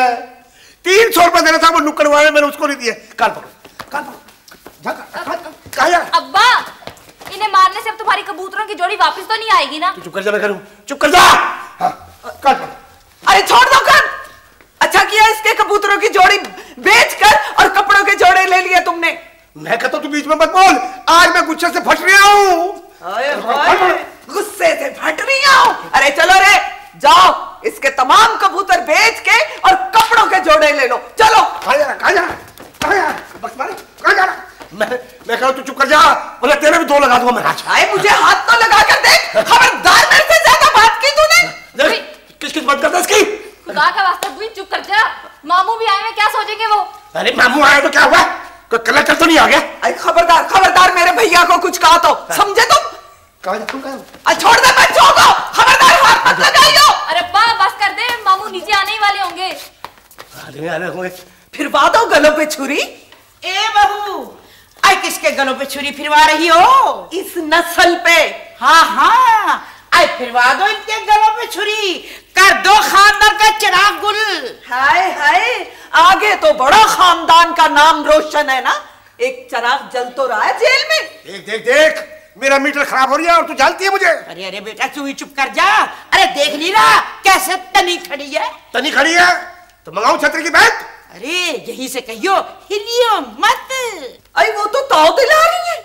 300 रुपए देना था वो नुक्कड़ वाले, मैंने उसको नहीं दिए। काल पकड़ो अब्बा, इन्हें मारने से अब तुम्हारी कबूतरों की जोड़ी वापस तो नहीं आएगी ना? चुप कर जा, मैं करूं, चुप कर जा। हाँ, काल पकड़ो। अरे छोड़ दो कर। है तुमने? मैं कहता तू बीच में मत बोल, आज मैं गुस्से से फट रहा हूँ। गुस्से से फट रही हूँ? अरे चलो रे, जाओ इसके तमाम कबूतर बेच के और कपड़ों के जोड़े ले लो, चलो। कहाँ जा रहा? बस मारे, कहाँ जा रहा? मैं कहूँ तू चुप कर जा, बोले तेरे भी दो लगा दूंगा मैं आज। आए मुझे हाथ तो लगा कर देख, खबरदार मेरे से ज्यादा बात की तूने। किस बात करता है इसकी? खुदा का वास्ता तू चुप कर जा, मामू भी आए हैं, क्या सोचेंगे वो? अरे मामू आए तो क्या हुआ? कोई कलेक्टर तो नहीं आ गया? अरे खबरदार मेरे भैया को कुछ कहा तो समझे तुम? छोड़ दे बच्चों को, खबरदार हाथ मत लगाइयो। अरे बस कर दे, मामू नीचे आने ही वाले होंगे। होंगे। फिर वादो गलों पे छुरी। ए बहू, आई किसके गलों पे छुरी फिरवा रही हो? इस नस्ल पे। हाँ, आई फिरवा दो इनके गलों पे छुरी, कर दो खानदान का चिराग गुल। हाय, आगे तो बड़ा खानदान का नाम रोशन है ना, एक चिराग जल तो रहा है जेल में। देख, मेरा मीटर खराब हो रहा है और तू जानती है मुझे। अरे बेटा तू ही चुप कर जा। अरे देख नहीं रहा कैसे तनी खड़ी है? तनी खड़ी है तो मंगाऊं छतरी की बैठ? अरे यहीं से कहियो, हिलियो मत। अरे वो तो ताव दिला रही है।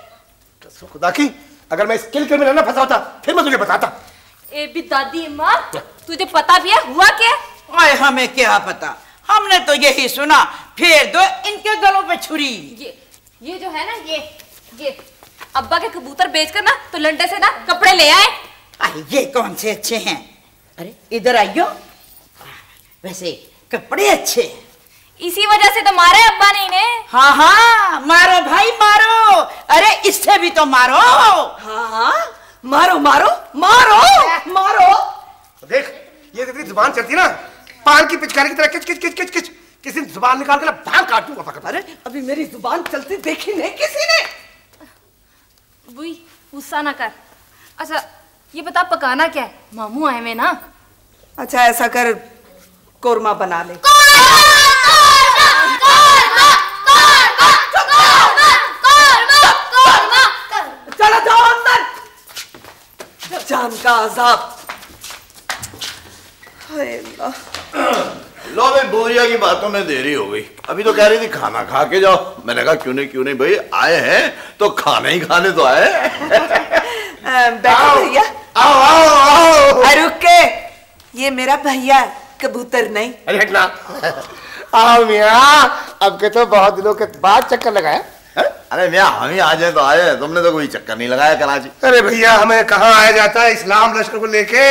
खुदा की, अगर मैं स्किल के में ना फंसा होता फिर मैं तुझे बताता। ए भी दादी माँ, तुझे पता भी है हुआ क्या? ओए हमें क्या पता, हमने तो यही सुना, फेर दो इनके गलों पे छुरी। ये जो है ना, ये अब्बा के कबूतर बेचकर ना तो लंडे से ना कपड़े ले आए। ये कौन से अच्छे हैं? अरे इधर आइयो, वैसे कपड़े अच्छे हैं। इसी वजह से तो मारे अब्बा ने इन्हें। हाँ, मारो भाई मारो, अरे इससे भी तो मारो। हाँ, मारो। देख, ये तेरी जुबान चलती ना पान की पिचकारी की तरह, किच किसी जुबान निकाल के ना भाग काटूंगा पकड़। अरे अभी मेरी जुबान चलती देखी नहीं किसी ने। बुई गुस्सा ना कर। अच्छा ये बता पकाना क्या है? मामू आए हुए ना। अच्छा ऐसा कर, कोरमा बना ले। चलो जाओ अंदर, जान का अजाब। लो भाई, बोरिया की बातों में देरी हो गई। अभी तो कह रही थी खाना खा के जाओ। मैंने कहा क्यों नहीं भाई, आए हैं तो खाना ही खाने तो आए। बैठो भैया। आओ। अरे रुक के, ये मेरा भैया है, कबूतर नहीं। अरे हटना। आओ मियाँ, अब के तो बहुत दिनों के बाद चक्कर लगाया। अरे मियाँ, हम ही आ जाए तो आए, तुमने तो कोई चक्कर नहीं लगाया कराची। अरे भैया, हमें कहाँ आया जाता है इस्लाम लश्कर को लेके।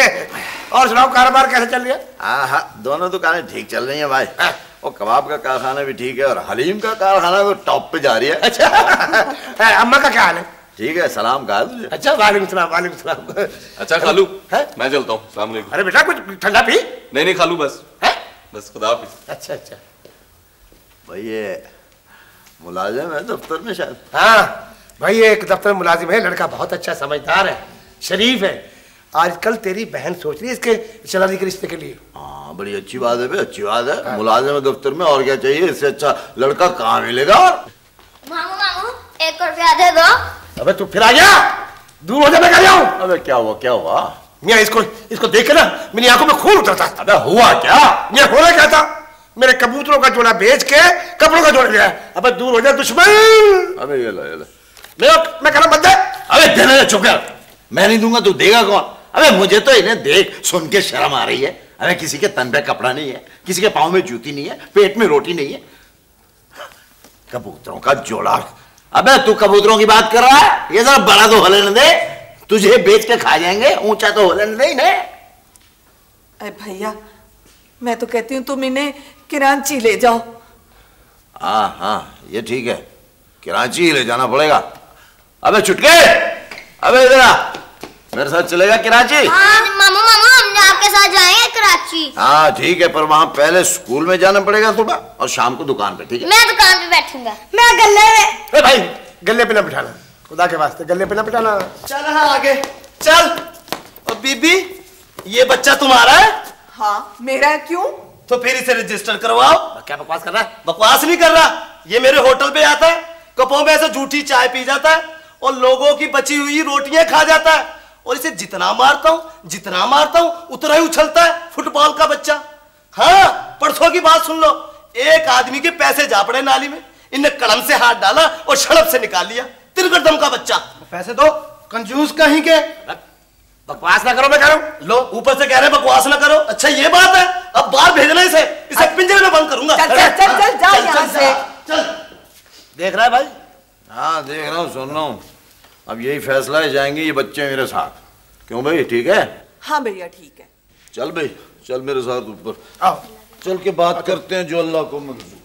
और सुनाओ, कारोबार कैसे चल रहा है? हाँ, दोनों दुकानें ठीक चल रही हैं भाई। वो कबाब का कारखाना भी ठीक है और हलीम का कारखाना तो टॉप पे जा रही है। अच्छा, अम्मा का क्या हाल है? ठीक है, सलाम कहा तुझे। अच्छा, वालेकुम सलाम। अच्छा खालू, मैं चलता हूँ, सलाम अलैकुम। अरे बेटा, कुछ ठंडा पी। नहीं खालू, बस खुदा हाफिज। अच्छा भाई ये मुलाजिम है दफ्तर में शायद। हाँ भाई, ये एक दफ्तर में मुलाजिम है, लड़का बहुत अच्छा समझदार है, शरीफ है। आजकल तेरी बहन सोच रही है इसके शरारती के रिश्ते के लिए। हाँ, बड़ी अच्छी बात है, अच्छी बात है। मुलाजिम है दफ्तर में, और क्या चाहिए? इससे अच्छा लड़का कहाँ मिलेगा? मामू 1 रुपया दे दो। अबे तू फिर आ गया, दूर हो जा, मैं कह रहा हूँ। अबे क्या हुआ? मियाँ इसको देख के ना मेरी आंखों में खून उतरता। अबे हुआ क्या? ये होना क्या था? मेरे कबूतरों का जोड़ा बेच के कपड़ों का जोड़ा लिया। अबे दूर हो जा दुश्मन। अबे ये लो मैं कह रहा बंदे। अबे देने चुप कर, मैं नहीं दूंगा, तू देगा कौन? अबे मुझे तो इन्हें देख सुन के शर्म आ रही है। अबे किसी के तन पे कपड़ा नहीं है, किसी के पाँव में जूती नहीं है, पेट में रोटी नहीं है, कबूतरों का जोड़ा। अबे तू कबूतरों की बात कर रहा है? ये जरा बड़ा तो होने दे, तुझे बेच के खा जाएंगे, ऊंचा तो होने दे इन्हें। अरे भैया, मैं तो कहती हूँ तुम इन्हें कराची ले जाओ। हाँ, ये ठीक है, कराची ही ले जाना पड़ेगा। अबे छुटके, अबे इधर आ, मेरे साथ चलेगा कराची? हाँ मामू हम आपके साथ जाएंगे कराची। हाँ ठीक है, पर वहाँ पहले स्कूल में जाना पड़ेगा सुबह, और शाम को दुकान पे। ठीक है, मैं दुकान पे बैठूंगा। मैं गले में। भाई गले पे ना बिठाना, खुदा के वास्ते गले पे ना बिठाना। चल हाँ आगे चल। और बीबी, ये बच्चा तुम्हारा है? हाँ मेरा है। क्यों? तो फिर इसे रजिस्टर करवाओ। क्या बकवास कर रहा है? बकवास नहीं कर रहा, ये मेरे होटल पे आता है, कपों में ऐसे झूठी चाय पी जाता है और लोगों की बची हुई रोटियां खा जाता है, और इसे जितना मारता हूं उतना ही उछलता है, फुटबॉल का बच्चा। हाँ, परसों की बात सुन लो, एक आदमी के पैसे जा पड़े नाली में, इनने कलम से हाथ डाला और सड़प से निकाल लिया। तिलकर दम का बच्चा। पैसे दो, कंजूस कहीं के। बकवास ना करो, मैं कह रहा हूं। लो ऊपर से कह रहे बकवास ना करो। अच्छा ये बात है, अब बाहर भेजना इसे पिंजरे में बंद करूंगा। चल चल चल चल जा यहाँ से। चल। देख रहा है भाई? हाँ देख रहा हूँ, सुन रहा हूँ। अब यही फैसला है, जाएंगे ये बच्चे मेरे साथ। क्यों भाई, ठीक है? हाँ भैया ठीक है। चल भाई, चल मेरे साथ ऊपर। आओ चल के बात करते हैं जो अल्लाह को मंजूर।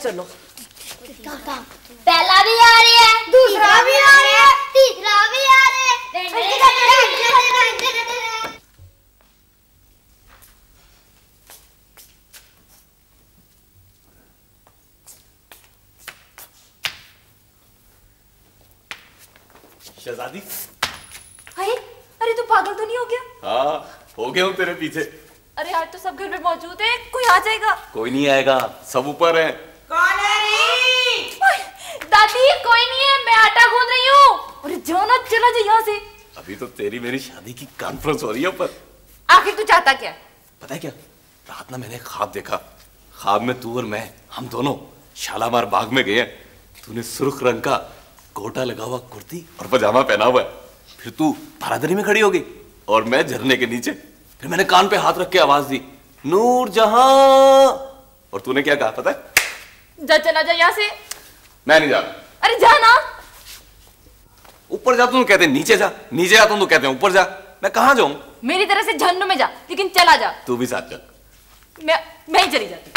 चलो। पहला भी आ रही है, दूसरा भी आ रही है, तीसरा भी आ रही है। शहजादी। अरे तू पागल तो नहीं हो गया? हाँ हो गया हूँ तेरे पीछे। अरे आज तो सब घर में मौजूद है, कोई आ जाएगा। कोई नहीं आएगा, सब ऊपर है। कौन है री? दादी कोई नहीं है, मैं आटा गूंद रही हूँ। अरे जाना, चला जा यहाँ से। अभी तो तेरी मेरी शादी की कॉन्फ्रेंस हो रही है ऊपर। आखिर तू चाहता क्या? पता है क्या, रात ना मैंने ख्वाब देखा। ख्वाब में तू और मैं, हम दोनों शालामार बाग में गए हैं। तूने सुर्ख रंग का कोटा लगा हुआ कुर्ती और पजामा पहना हुआ है। फिर तू बारादरी में खड़ी होगी और मैं झरने के नीचे। फिर मैंने कान पे हाथ रख के आवाज दी, नूर जहां। और तूने क्या कहा पता है? जा, चला जा यहाँ से। मैं नहीं जा रहा। अरे जा ना। ऊपर जाता हूँ कहते नीचे जा, नीचे जाता हूँ तो कहते हैं ऊपर जा। मैं कहाँ जाऊं? मेरी तरह से जहन्नुम में जा, लेकिन चला जा। तू भी साथ चल। मैं ही चली जाती।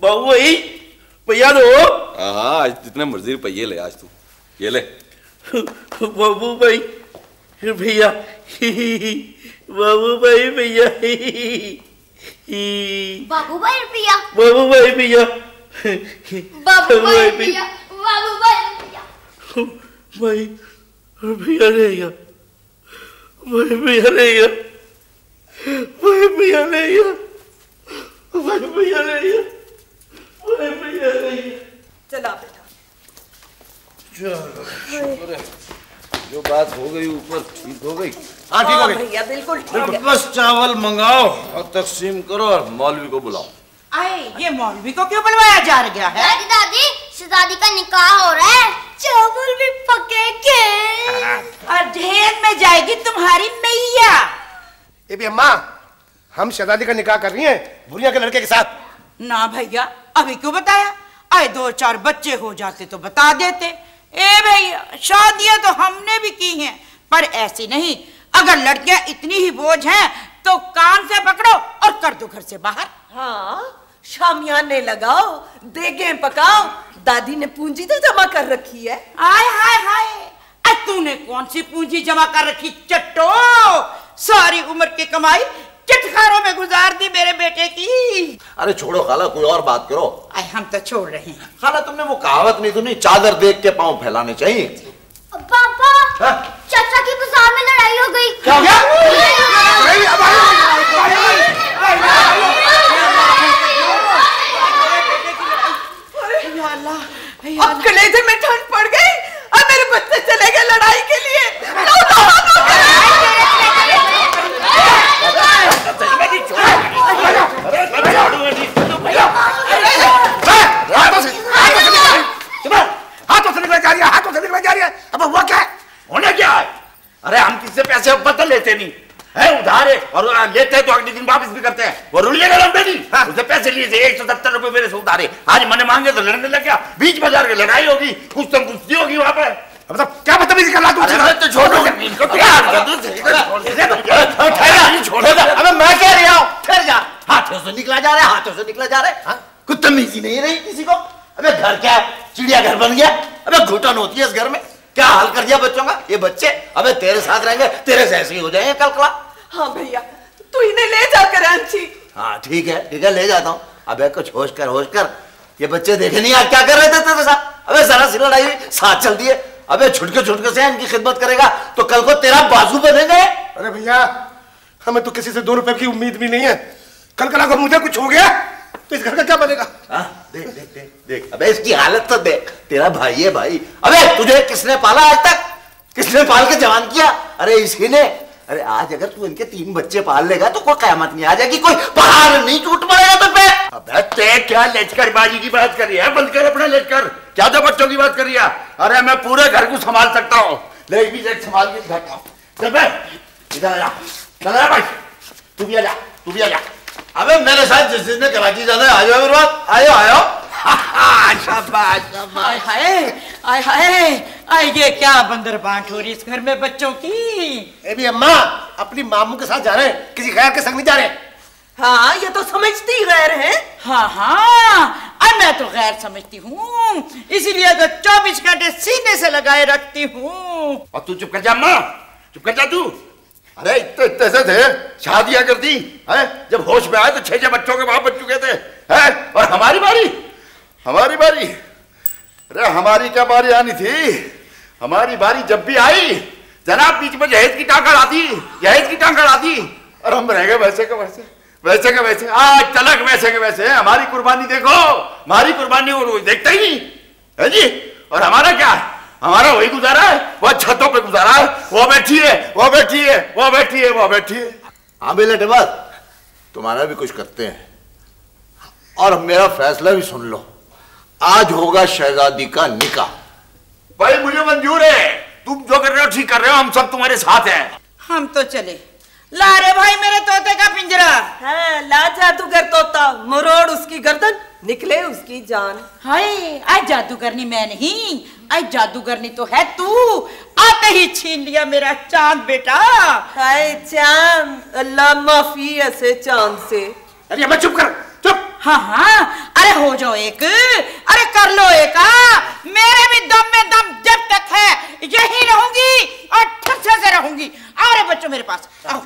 बाबू भाई भैया दो। हाँ आज जितने मर्जी रुपये ले, आज तू ये ले। बाबू भाई भैया, बाबू भाई भैया, बाबू भाई रुपया, बाबू भाई भैया, बाबू भाई रुपया, बाबू भाई रुपया। भाई भैया रहेगा, भाई भैया रहेगा, भाई भैया रहेगा, भाई भैया रहेगा, भाई भैया रहेगा। चला बेटा। चलो शुक्र है, जो बात हो गई ऊपर ठीक हो गई। हाँ ठीक हो गई भैया, बिल्कुल ठीक है। बस चावल मंगाओ और तकसीम करो और मौलवी को बुलाओ। आए, ये मौलवी को क्यों बुलवाया जा रहा है? दादी दादी, शहजादी का निकाह हो रहा है, चावल भी पकेंगे और ढेर में जाएगी तुम्हारी मैया। ये भी अम्मा, हम शहजादी का निकाह कर रही हैं बुढ़िया के लड़के के साथ। ना भैया, अभी क्यों बताया? आए 2-4 बच्चे हो जाते तो बता देते। ए भैया, शादियां तो हमने भी की हैं, पर ऐसी नहीं। अगर लड़कियां इतनी ही बोझ हैं तो कान से पकड़ो और कर दो घर से बाहर। हाँ, शामियाने लगाओ, देगे पकाओ। दादी ने पूंजी तो जमा कर रखी है। आय हाय हाय, तूने कौन सी पूंजी जमा कर रखी चट्टो? सारी उम्र की कमाई चिटखारों में गुजार दी मेरे बेटे की। अरे छोड़ो खाला, कोई और बात करो। आए, हम तो छोड़ रहे हैं। खाला तुमने वो कहावत नहीं सुनी, चादर देख के पांव फैलाने चाहिए। पापा, चाचा की बाजार में लड़ाई हो गई। क्या हो गया? अब कलेजे में ठंड पड़ गई और मेरे बच्चे चले गए लड़ाई के लिए। हाथों से निकल जा रही है, हाथों से निकल जा रही है। अब हुआ क्या है? होने क्या है? अरे हम किससे पैसे बदल लेते नहीं है, उधार है और लेते हैं तो अगले दिन वापस भी करते हैं। वो रुलिया का लंबे नहीं, उससे पैसे लिए थे 170 रुपए मेरे से उधारे। आज मैंने मांगे तो लड़ने लग गया। बीच बाजार की लड़ाई होगी, कुछ तो कुश्ती होगी वहां पर। मतलब क्या बदतमीजी कर रहा तू? तो छोड़ो इनको, अबे मैं कह रहा हूँ, फिर जा। हाथों से निकला जा रहा है, हाथों से निकला जा रहा है। कुछ तमीज ही नहीं रही किसी को। अबे घर क्या चिड़ियाघर बन गया? अबे घुटन होती है इस घर में। क्या हाल कर दिया बच्चों का? ये बच्चे अबे तेरे साथ रहेंगे, तेरे से ऐसे ही हो जाएंगे कल कला। हाँ भैया, तू इन्हें ले जा कराची। हाँ ठीक है ले जाता हूँ। अबे कुछ होश कर। ये बच्चे देखे नहीं आज क्या कर रहे थे तेरे साथ? अबे जरा सी लड़ाई साथ चल दिए। अबे छुटके से इनकी खिदमत करेगा तो कल को तेरा बाजू बनेंगे। अरे भैया, हमें तो किसी से 2 रुपए की उम्मीद भी नहीं है। कल कल अगर मुझे कुछ हो गया तो इस घर का क्या बनेगा? देख अबे इसकी हालत तो देख। तेरा भाई है भाई। अबे तुझे किसने पाला आज तक? किसने पाल के जवान किया? अरे इसी ने। अरे आज अगर तू इनके 3 बच्चे पाल लेगा तो कोई कयामत नहीं आ जाएगी, कोई पहाड़ नहीं टूट पड़ेगा तुम पे। अबे ते क्या लश्करबाजी की बात कर रही है? बंद कर अपना लश्कर, क्या तो बच्चों की बात कर रही है? अरे मैं पूरे घर को संभाल सकता हूँ, ले भी संभाल के दिखाता हूँ। चल बे इधर आ जा, चल आ भाई, तू भी आ जा, तू भी आ जा। अबे मेरे साथ जिस दिन कराची जाना है आ जाओ मेरे बात, आयो आयो। शाबाश शाबाश। हाय हाय हाय हाय, ये क्या बंदर बांट हो रही इस घर में बच्चों की। ए भी अम्मा अपनी मामू के साथ जा रहे हैं, किसी गैर के संग नहीं जा रहे। हाँ ये तो समझती गैर है। हाँ हाँ अब मैं तो गैर समझती हूँ, इसीलिए तो 24 घंटे सीने से लगाए रखती हूँ। और तू चुप कर जा अम्मा, चुप कर जा तू। अरे इतने से थे, शादियां कर दी है, जब होश में आए तो 6 बच्चों के बाप बन चुके थे है? और हमारी बारी, हमारी बारी, अरे हमारी क्या बारी आनी थी? हमारी बारी जब भी आई जनाब बीच में जहेज की टांग अड़ाती, जहेज की टांग अड़ाती, और हम रह गए वैसे के वैसे, वैसे के वैसे, आज तलक वैसे के वैसे। हमारी कुर्बानी देखो, हमारी कुर्बानी को देखते ही नहीं है जी। और हमारा क्या, हमारा वही गुजारा है, वो छतों पे गुजारा है, वो बैठी है, वो बैठी है, वो बैठी है, वो बैठी है। हाँ बेटे बस तुम्हारा भी कुछ करते हैं, और मेरा फैसला भी सुन लो, आज होगा शहजादी का निकाह। भाई मुझे मंजूर है, तुम जो कर रहे हो ठीक कर रहे हो, हम सब तुम्हारे साथ हैं। हम तो चले। ला रे भाई मेरे तोते का पिंजरा। हाँ, ला जादूगर तोता, मरोड़ उसकी गर्दन, निकले उसकी जान। हाय आज जादूगरनी मैं नहीं, आज जादूगरनी तो है तू, आते ही छीन लिया मेरा चांद बेटा। हाय चांद, अल्लाह माफी ऐसे चांद से। अरे मैं चुप कर, चुप। हाँ हाँ अरे हो जाओ एक, अरे कर लो एक। मेरे भी दम में दम जब तक है यही रहूंगी और ठस से रहूंगी। अरे बच्चों मेरे पास आओ।